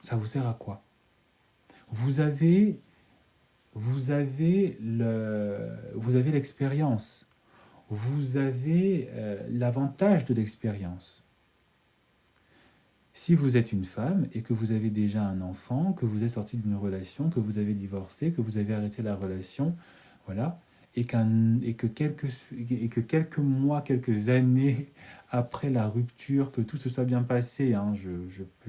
Ça vous sert à quoi? Vous avez l'expérience, vous avez l'avantage de l'expérience. Si vous êtes une femme et que vous avez déjà un enfant, que vous êtes sorti d'une relation, que vous avez divorcé, que vous avez arrêté la relation, voilà, et que quelques mois, quelques années après la rupture, que tout se soit bien passé, hein, je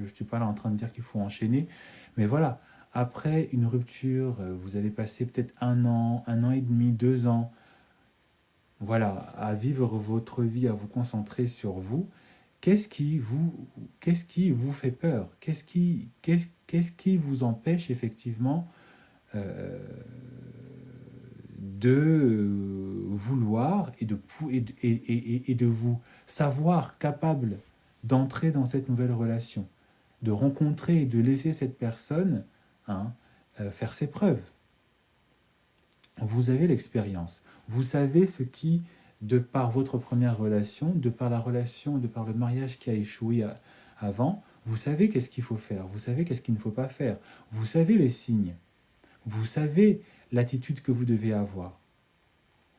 ne suis pas là en train de dire qu'il faut enchaîner, mais voilà, après une rupture, vous avez passé peut-être 1 an et demi, 2 ans, voilà, à vivre votre vie, à vous concentrer sur vous. Qu'est-ce qui vous fait peur? Qu'est-ce qui vous empêche effectivement de vouloir et de vous savoir capable d'entrer dans cette nouvelle relation, de rencontrer et de laisser cette personne hein, faire ses preuves? Vous avez l'expérience. Vous savez ce qui, de par votre première relation, de par la relation, de par le mariage qui a échoué avant, vous savez qu'est-ce qu'il faut faire, vous savez qu'est-ce qu'il ne faut pas faire, vous savez les signes, vous savez l'attitude que vous devez avoir.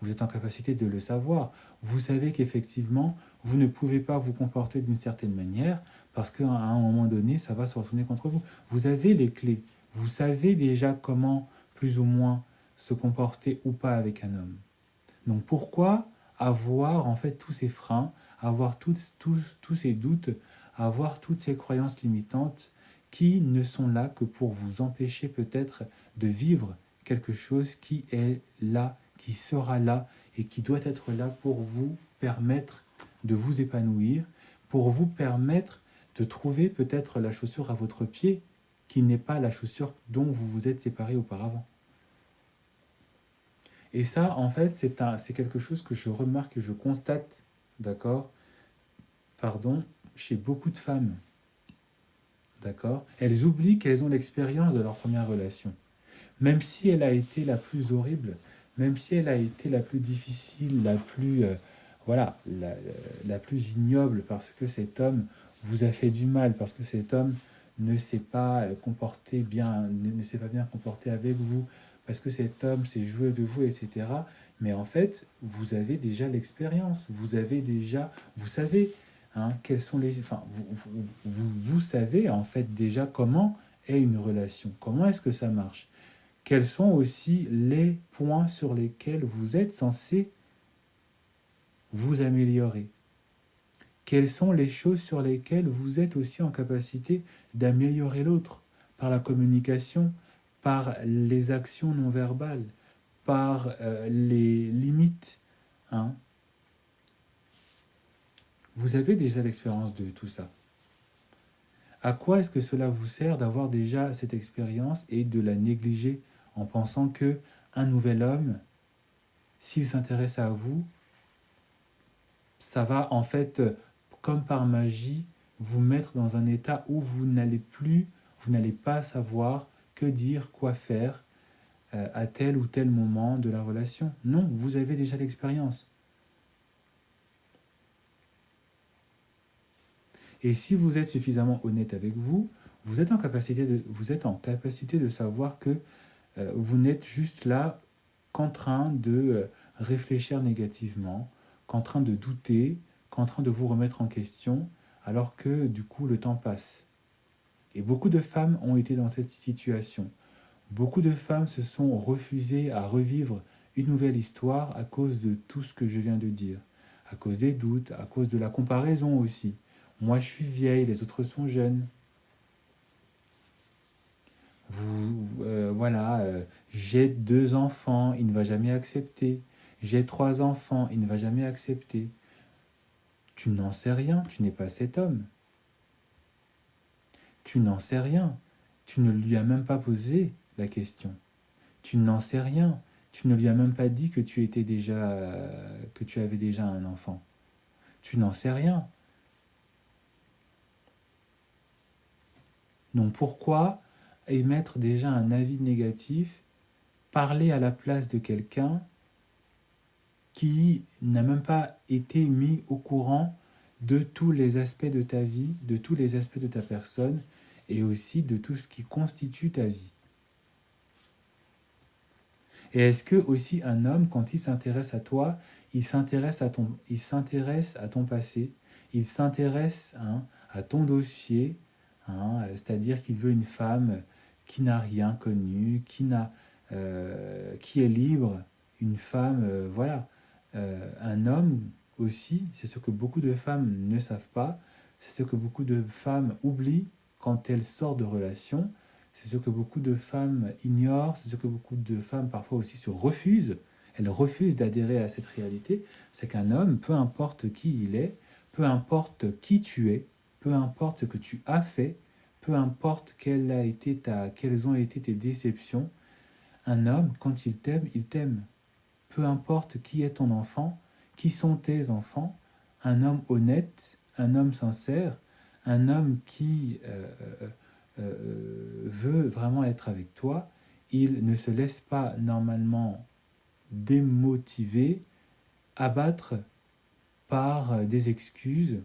Vous êtes en capacité de le savoir. Vous savez qu'effectivement, vous ne pouvez pas vous comporter d'une certaine manière parce qu'à un moment donné, ça va se retourner contre vous. Vous avez les clés. Vous savez déjà comment, plus ou moins, se comporter ou pas avec un homme. Donc pourquoi avoir en fait tous ces freins, avoir tous ces doutes, avoir toutes ces croyances limitantes qui ne sont là que pour vous empêcher peut-être de vivre quelque chose qui est là, qui sera là et qui doit être là pour vous permettre de vous épanouir, pour vous permettre de trouver peut-être la chaussure à votre pied qui n'est pas la chaussure dont vous vous êtes séparé auparavant. Et ça, en fait, c'est quelque chose que je remarque et je constate, d'accord, pardon, chez beaucoup de femmes, d'accord. Elles oublient qu'elles ont l'expérience de leur première relation. Même si elle a été la plus horrible, même si elle a été la plus difficile, la plus, voilà, la plus ignoble, parce que cet homme vous a fait du mal, parce que cet homme ne s'est pas comporté bien, ne s'est pas bien comporté avec vous, parce que cet homme s'est joué de vous, etc. Mais en fait, vous avez déjà l'expérience, vous avez déjà, vous savez, hein, quels sont les, enfin, vous savez en fait déjà comment est une relation, comment est-ce que ça marche. Quels sont aussi les points sur lesquels vous êtes censé vous améliorer? Quelles sont les choses sur lesquelles vous êtes aussi en capacité d'améliorer l'autre par la communication, par les actions non verbales, par les limites, hein? Vous avez déjà l'expérience de tout ça. À quoi est-ce que cela vous sert d'avoir déjà cette expérience et de la négliger en pensant que un nouvel homme, s'il s'intéresse à vous, ça va en fait, comme par magie, vous mettre dans un état où vous n'allez pas savoir que dire, quoi faire à tel ou tel moment de la relation. Non, vous avez déjà l'expérience. Et si vous êtes suffisamment honnête avec vous, vous êtes en capacité de savoir que vous n'êtes juste là qu'en train de réfléchir négativement, qu'en train de douter, qu'en train de vous remettre en question, alors que du coup le temps passe. Et beaucoup de femmes ont été dans cette situation. Beaucoup de femmes se sont refusées à revivre une nouvelle histoire à cause de tout ce que je viens de dire, à cause des doutes, à cause de la comparaison aussi. Moi je suis vieille, les autres sont jeunes. Voilà, j'ai 2 enfants, il ne va jamais accepter. J'ai 3 enfants, il ne va jamais accepter. Tu n'en sais rien, tu n'es pas cet homme. Tu n'en sais rien. Tu ne lui as même pas posé la question. Tu n'en sais rien. Tu ne lui as même pas dit que que tu avais déjà un enfant. Tu n'en sais rien. Donc pourquoi émettre déjà un avis négatif, parler à la place de quelqu'un qui n'a même pas été mis au courant de tous les aspects de ta vie, de tous les aspects de ta personne et aussi de tout ce qui constitue ta vie. Et est-ce que aussi un homme, quand il s'intéresse à toi, il s'intéresse à ton passé, il s'intéresse, hein, à ton dossier, hein, c'est-à-dire qu'il veut une femme qui n'a rien connu, qui est libre, une femme, voilà. Un homme aussi, c'est ce que beaucoup de femmes ne savent pas, c'est ce que beaucoup de femmes oublient quand elles sortent de relations, c'est ce que beaucoup de femmes ignorent, c'est ce que beaucoup de femmes parfois aussi se refusent. Elles refusent d'adhérer à cette réalité. C'est qu'un homme, peu importe qui il est, peu importe qui tu es, peu importe ce que tu as fait, peu importe quelles ont été tes déceptions, un homme, quand il t'aime, il t'aime. Peu importe qui est ton enfant, qui sont tes enfants, un homme honnête, un homme sincère, un homme qui veut vraiment être avec toi, il ne se laisse pas normalement démotiver, abattre par des excuses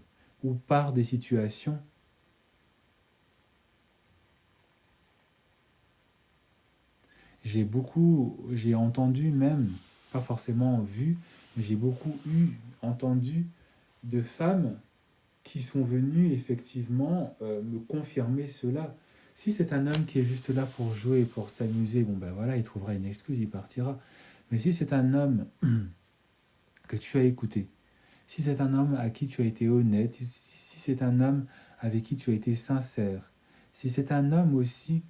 ou par des situations. J'ai entendu même, pas forcément vu, mais j'ai beaucoup entendu de femmes qui sont venues effectivement me confirmer cela. Si c'est un homme qui est juste là pour jouer, pour s'amuser, bon ben voilà, il trouvera une excuse, il partira. Mais si c'est un homme que tu as écouté, si c'est un homme à qui tu as été honnête, si c'est un homme avec qui tu as été sincère, si c'est un homme aussi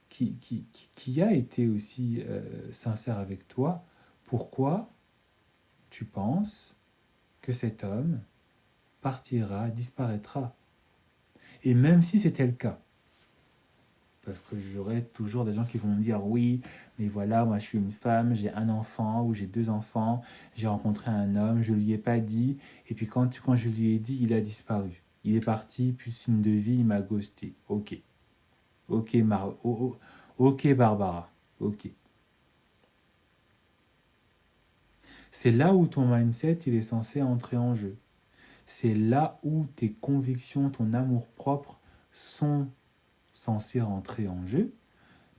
qui a été aussi sincère avec toi, pourquoi tu penses que cet homme partira, disparaîtra? Et même si c'était le cas, parce que j'aurai toujours des gens qui vont me dire oui, mais voilà, moi je suis une femme, j'ai un enfant ou j'ai deux enfants, j'ai rencontré un homme, je lui ai pas dit, et puis quand je lui ai dit, il a disparu. Il est parti, plus signe de vie, il m'a ghosté. Ok. Ok, ok Barbara. Ok. C'est là où ton mindset, il est censé entrer en jeu. C'est là où tes convictions, ton amour-propre sont censés rentrer en jeu,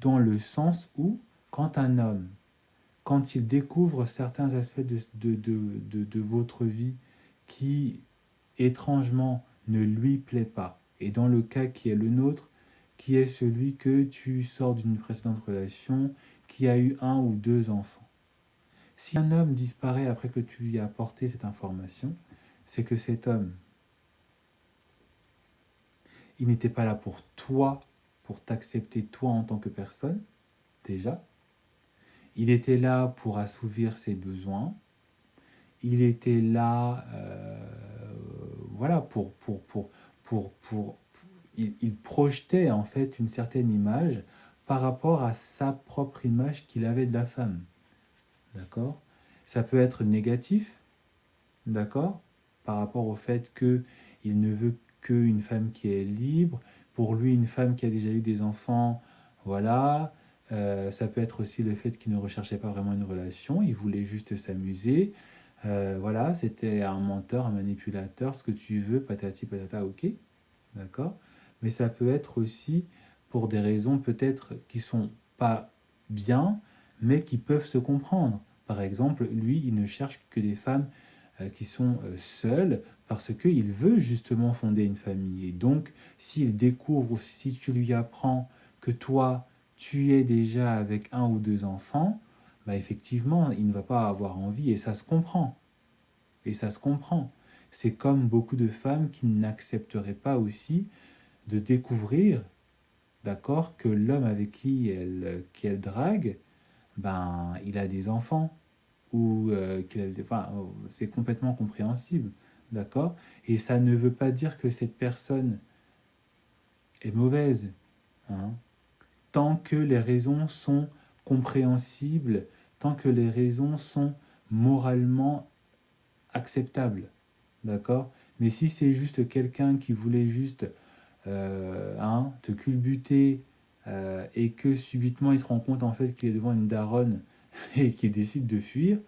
dans le sens où, quand un homme, quand il découvre certains aspects de votre vie qui, étrangement, ne lui plaît pas, et dans le cas qui est le nôtre, qui est celui que tu sors d'une précédente relation, qui a eu un ou deux enfants. Si un homme disparaît après que tu lui as apporté cette information, c'est que cet homme, il n'était pas là pour toi, pour t'accepter toi en tant que personne, déjà. Il était là pour assouvir ses besoins. Il était là, voilà, il projetait en fait une certaine image par rapport à sa propre image qu'il avait de la femme. D'accord? Ça peut être négatif, d'accord? Par rapport au fait qu'il ne veut qu'une femme qui est libre. Pour lui, une femme qui a déjà eu des enfants, voilà. Ça peut être aussi le fait qu'il ne recherchait pas vraiment une relation, il voulait juste s'amuser. Voilà, c'était un menteur, un manipulateur, ce que tu veux, patati patata, ok, d'accord. Mais ça peut être aussi pour des raisons peut-être qui sont pas bien, mais qui peuvent se comprendre. Par exemple, lui, il ne cherche que des femmes qui sont seules parce qu'il veut justement fonder une famille. Et donc, s'il découvre, si tu lui apprends que toi, tu es déjà avec un ou deux enfants, bah effectivement, il ne va pas avoir envie et ça se comprend. Et ça se comprend. C'est comme beaucoup de femmes qui n'accepteraient pas aussi de découvrir, d'accord, que l'homme avec qui elle drague, ben, il a des enfants ou enfin, c'est complètement compréhensible, d'accord. Et ça ne veut pas dire que cette personne est mauvaise, hein, tant que les raisons sont compréhensibles, tant que les raisons sont moralement acceptables, d'accord. Mais si c'est juste quelqu'un qui voulait juste te culbuter et que subitement il se rend compte en fait qu'il est devant une daronne et qu'il décide de fuir,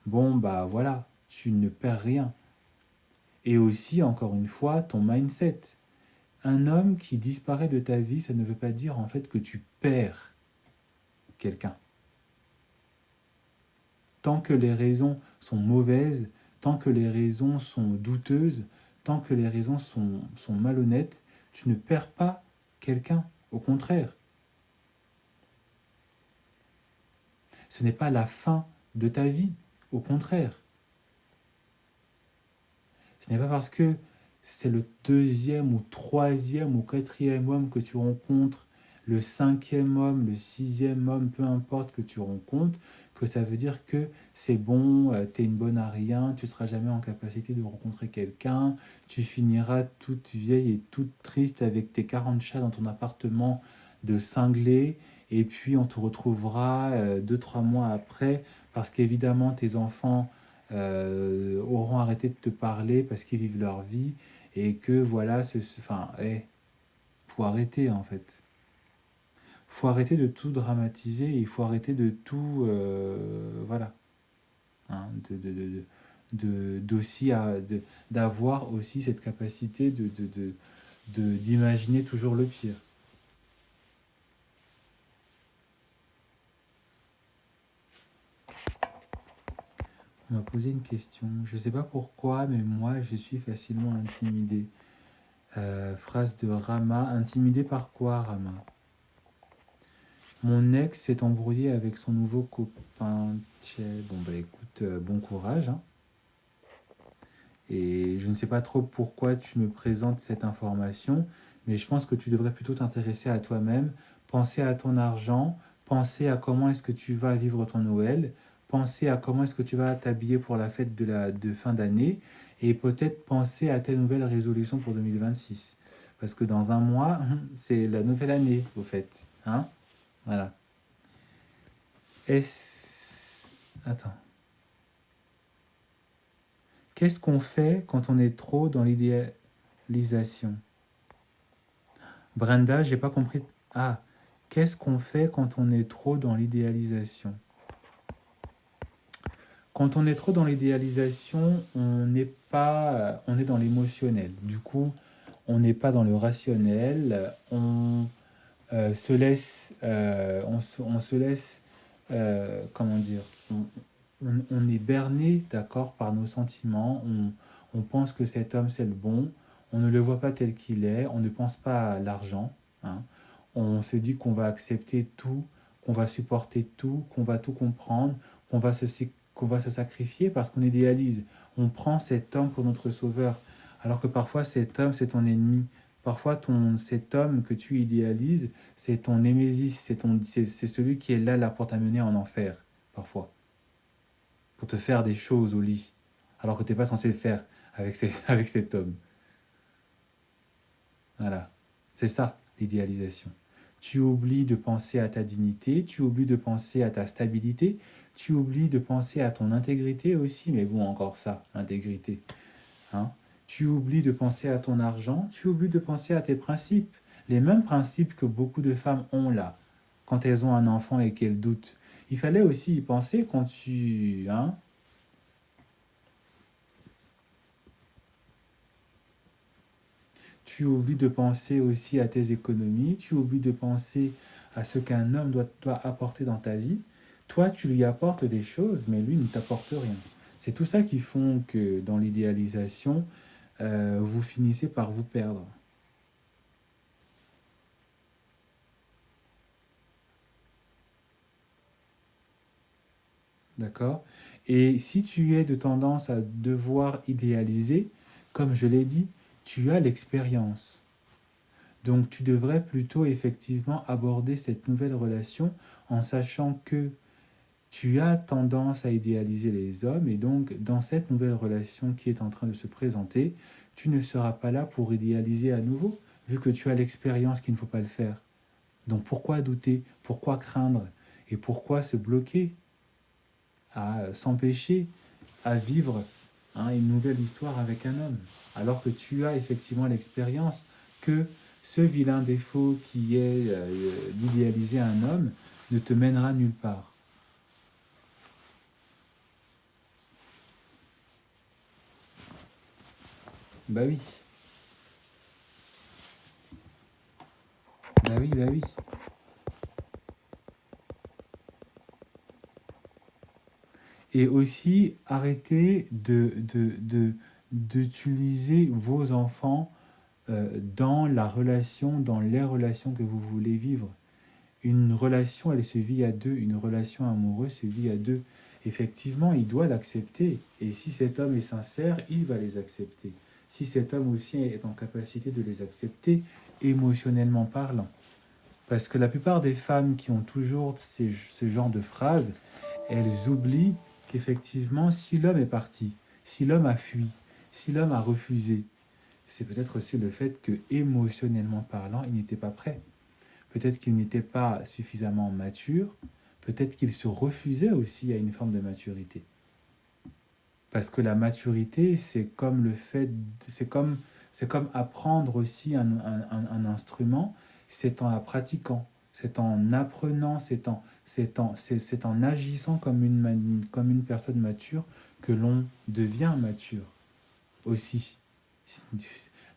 bon bah voilà, tu ne perds rien. Et aussi, encore une fois, ton mindset. Un homme qui disparaît de ta vie, ça ne veut pas dire en fait que tu perds quelqu'un. Tant que les raisons sont mauvaises, tant que les raisons sont douteuses, tant que les raisons sont malhonnêtes, tu ne perds pas quelqu'un. Au contraire, ce n'est pas la fin de ta vie. Au contraire, ce n'est pas parce que c'est le deuxième ou troisième ou quatrième homme que tu rencontres, le cinquième homme, le sixième homme, peu importe que tu rencontres, que ça veut dire que c'est bon, t'es une bonne à rien, tu seras jamais en capacité de rencontrer quelqu'un, tu finiras toute vieille et toute triste avec tes 40 chats dans ton appartement de cinglé, et puis on te retrouvera 2-3 mois après, parce qu'évidemment tes enfants auront arrêté de te parler parce qu'ils vivent leur vie et que voilà, enfin, faut arrêter en fait. Faut arrêter de tout dramatiser et il faut arrêter de tout, voilà, hein, d'aussi d'avoir aussi cette capacité d'imaginer toujours le pire. On m'a posé une question. Je ne sais pas pourquoi, mais moi, je suis facilement intimidé. Phrase de Rama. Intimidé par quoi, Rama? Mon ex s'est embrouillé avec son nouveau copain. Bon, bah écoute, bon courage. Hein. Et je ne sais pas trop pourquoi tu me présentes cette information, mais je pense que tu devrais plutôt t'intéresser à toi-même, penser à ton argent, penser à comment est-ce que tu vas vivre ton Noël, penser à comment est-ce que tu vas t'habiller pour la fête de fin d'année, et peut-être penser à tes nouvelles résolutions pour 2026. Parce que dans un mois, c'est la nouvelle année, au fait. Hein? Voilà. Est-ce... Attends. Qu'est-ce qu'on fait quand on est trop dans l'idéalisation? Brenda, j'ai pas compris. Ah, qu'est-ce qu'on fait quand on est trop dans l'idéalisation? Quand on est trop dans l'idéalisation, on est dans l'émotionnel. Du coup, on n'est pas dans le rationnel. On se laisse, comment dire, on est berné, d'accord, par nos sentiments. On pense que cet homme, c'est le bon. On ne le voit pas tel qu'il est. On ne pense pas à l'argent. Hein. On se dit qu'on va accepter tout, qu'on va supporter tout, qu'on va tout comprendre, qu'on va se, qu'on va se sacrifier parce qu'on idéalise. On prend cet homme pour notre sauveur, alors que parfois cet homme, c'est ton ennemi. Parfois, cet homme que tu idéalises, c'est ton némésis, c'est celui qui est là pour t'amener en enfer, parfois, pour te faire des choses au lit, alors que tu n'es pas censé le faire avec cet homme. Voilà, c'est ça, l'idéalisation. Tu oublies de penser à ta dignité, tu oublies de penser à ta stabilité, tu oublies de penser à ton intégrité aussi, mais bon, encore ça, l'intégrité. Hein? Tu oublies de penser à ton argent, tu oublies de penser à tes principes. Les mêmes principes que beaucoup de femmes ont là, quand elles ont un enfant et qu'elles doutent. Il fallait aussi y penser quand tu... Hein? Tu oublies de penser aussi à tes économies, tu oublies de penser à ce qu'un homme doit apporter dans ta vie. Toi, tu lui apportes des choses, mais lui ne t'apporte rien. C'est tout ça qui font que dans l'idéalisation, vous finissez par vous perdre. D'accord? Et si tu es de tendance à devoir idéaliser, comme je l'ai dit, tu as l'expérience. Donc tu devrais plutôt effectivement aborder cette nouvelle relation en sachant que tu as tendance à idéaliser les hommes et donc dans cette nouvelle relation qui est en train de se présenter, tu ne seras pas là pour idéaliser à nouveau, vu que tu as l'expérience qu'il ne faut pas le faire. Donc pourquoi douter? Pourquoi craindre? Et pourquoi se bloquer à s'empêcher à vivre une nouvelle histoire avec un homme, alors que tu as effectivement l'expérience que ce vilain défaut qui est d'idéaliser un homme ne te mènera nulle part. Bah oui, bah oui, bah oui. Et aussi, arrêtez d'utiliser vos enfants dans la relation, dans les relations que vous voulez vivre. Une relation, elle se vit à deux. Une relation amoureuse se vit à deux. Effectivement, il doit l'accepter. Et si cet homme est sincère, il va les accepter. Si cet homme aussi est en capacité de les accepter, émotionnellement parlant. Parce que la plupart des femmes qui ont toujours ce genre de phrases, elles oublient qu'effectivement, si l'homme est parti, si l'homme a fui, si l'homme a refusé, c'est peut-être aussi le fait que, émotionnellement parlant, il n'était pas prêt. Peut-être qu'il n'était pas suffisamment mature, peut-être qu'il se refusait aussi à une forme de maturité. Parce que la maturité, c'est comme le fait, c'est comme apprendre aussi un instrument, c'est en la pratiquant, c'est en apprenant, c'est en agissant comme une personne mature que l'on devient mature aussi.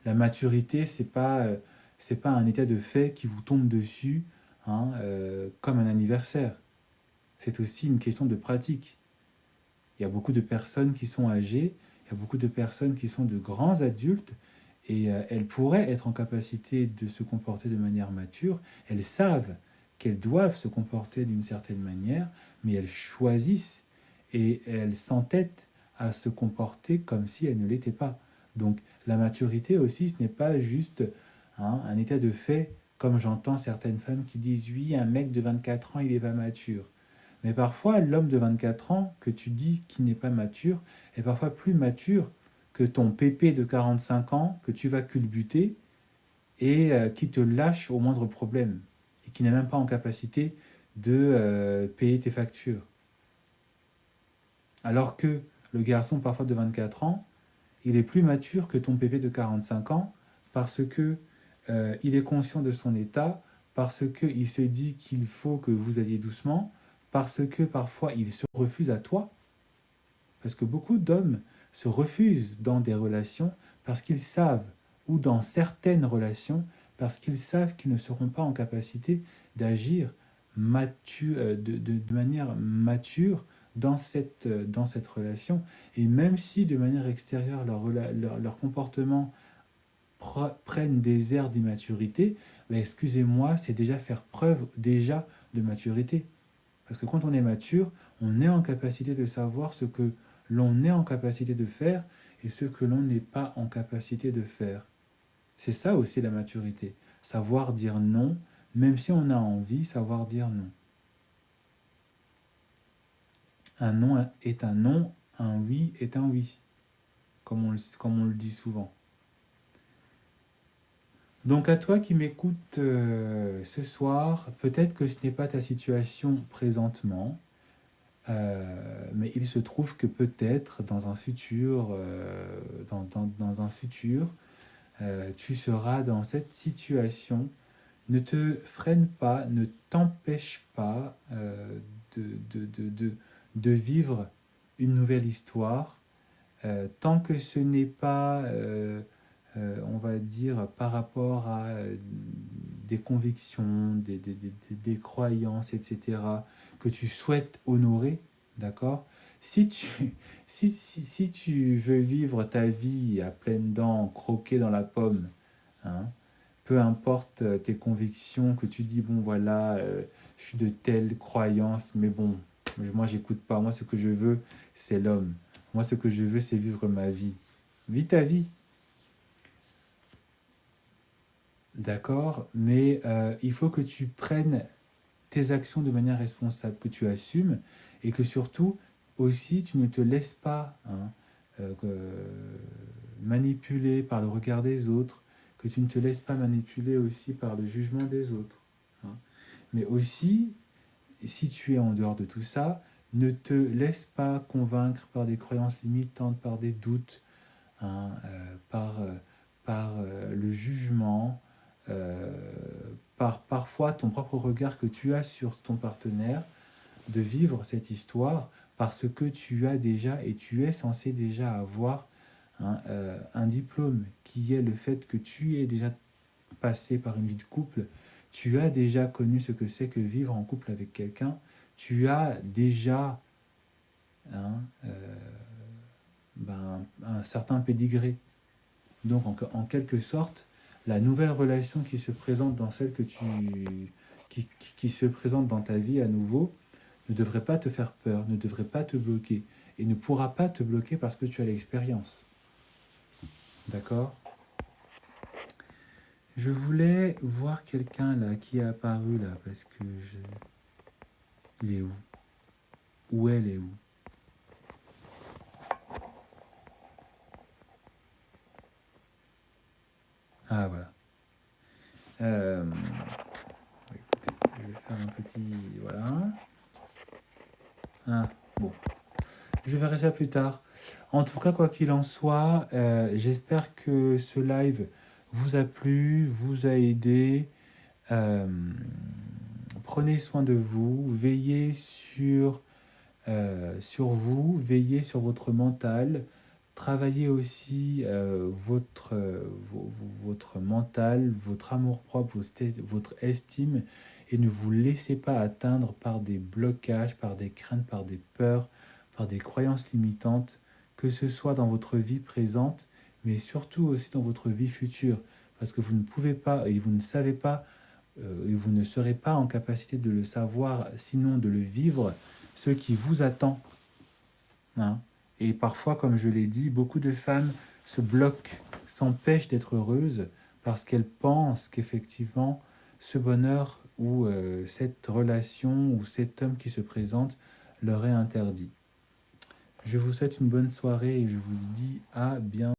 La maturité, c'est pas un état de fait qui vous tombe dessus comme un anniversaire. C'est aussi une question de pratique. Il y a beaucoup de personnes qui sont âgées, il y a beaucoup de personnes qui sont de grands adultes et elles pourraient être en capacité de se comporter de manière mature. Elles savent qu'elles doivent se comporter d'une certaine manière, mais elles choisissent et elles s'entêtent à se comporter comme si elle ne l'était pas. Donc la maturité aussi, ce n'est pas juste un état de fait, comme j'entends certaines femmes qui disent oui, un mec de 24 ans, il n'est pas mature. Mais parfois, l'homme de 24 ans que tu dis qui n'est pas mature est parfois plus mature que ton pépé de 45 ans que tu vas culbuter et qui te lâche au moindre problème et qui n'est même pas en capacité de payer tes factures. Alors que le garçon parfois de 24 ans, il est plus mature que ton pépé de 45 ans parce que il est conscient de son état, parce qu'il se dit qu'il faut que vous alliez doucement, parce que parfois il se refuse à toi. Parce que beaucoup d'hommes se refusent dans des relations parce qu'ils savent, ou dans certaines relations, parce qu'ils savent qu'ils ne seront pas en capacité d'agir de manière mature dans cette relation. Et même si de manière extérieure leur comportement prennent des airs d'immaturité, ben excusez-moi, c'est déjà faire preuve déjà de maturité. Parce que quand on est mature, on est en capacité de savoir ce que l'on est en capacité de faire et ce que l'on n'est pas en capacité de faire. C'est ça aussi la maturité. Savoir dire non, même si on a envie, savoir dire non. Un non est un non, un oui est un oui, comme on le dit souvent. Donc à toi qui m'écoutes ce soir, peut-être que ce n'est pas ta situation présentement, mais il se trouve que peut-être dans un futur, dans un futur, tu seras dans cette situation. Ne te freine pas, ne t'empêche pas de, de, de, de, de vivre une nouvelle histoire, tant que ce n'est pas, on va dire, par rapport à des convictions, des croyances, etc., que tu souhaites honorer, d'accord? Si tu veux vivre ta vie à pleines dents, croquer dans la pomme, hein, peu importe tes convictions, que tu dis, bon voilà, je suis de telle croyance, mais bon, moi j'écoute pas, moi ce que je veux, c'est l'homme. Moi ce que je veux, c'est vivre ma vie. Vis ta vie, d'accord? Mais il faut que tu prennes tes actions de manière responsable, que tu assumes et que surtout aussi tu ne te laisses pas manipuler par le regard des autres, que tu ne te laisses pas manipuler aussi par le jugement des autres, hein. Mais aussi, si tu es en dehors de tout ça, ne te laisse pas convaincre par des croyances limitantes, par des doutes, hein, par le jugement, euh, par parfois ton propre regard que tu as sur ton partenaire, de vivre cette histoire parce que tu as déjà et tu es censé déjà avoir un diplôme qui est le fait que tu es déjà passé par une vie de couple, tu as déjà connu ce que c'est que vivre en couple avec quelqu'un, tu as déjà hein, un certain pédigré. Donc en quelque sorte, la nouvelle relation qui se présente dans celle que qui se présente dans ta vie à nouveau ne devrait pas te faire peur, ne devrait pas te bloquer et ne pourra pas te bloquer parce que tu as l'expérience. D'accord? Je voulais voir quelqu'un là qui est apparu là parce que il est où? Ou elle est où? Ah voilà. Écoutez, je vais faire un petit voilà. Ah bon. Je verrai ça plus tard. En tout cas, quoi qu'il en soit, j'espère que ce live vous a plu, vous a aidé. Euh, Prenez soin de vous, veillez sur vous, veillez sur votre mental, travaillez aussi votre mental, votre amour-propre, votre estime, et ne vous laissez pas atteindre par des blocages, par des craintes, par des peurs, par des croyances limitantes, que ce soit dans votre vie présente, mais surtout aussi dans votre vie future, parce que vous ne pouvez pas et vous ne savez pas et vous ne serez pas en capacité de le savoir, sinon de le vivre, ce qui vous attend, hein. Et parfois, comme je l'ai dit, beaucoup de femmes se bloquent, s'empêchent d'être heureuses parce qu'elles pensent qu'effectivement, ce bonheur ou cette relation ou cet homme qui se présente leur est interdit. Je vous souhaite une bonne soirée et je vous dis à bientôt.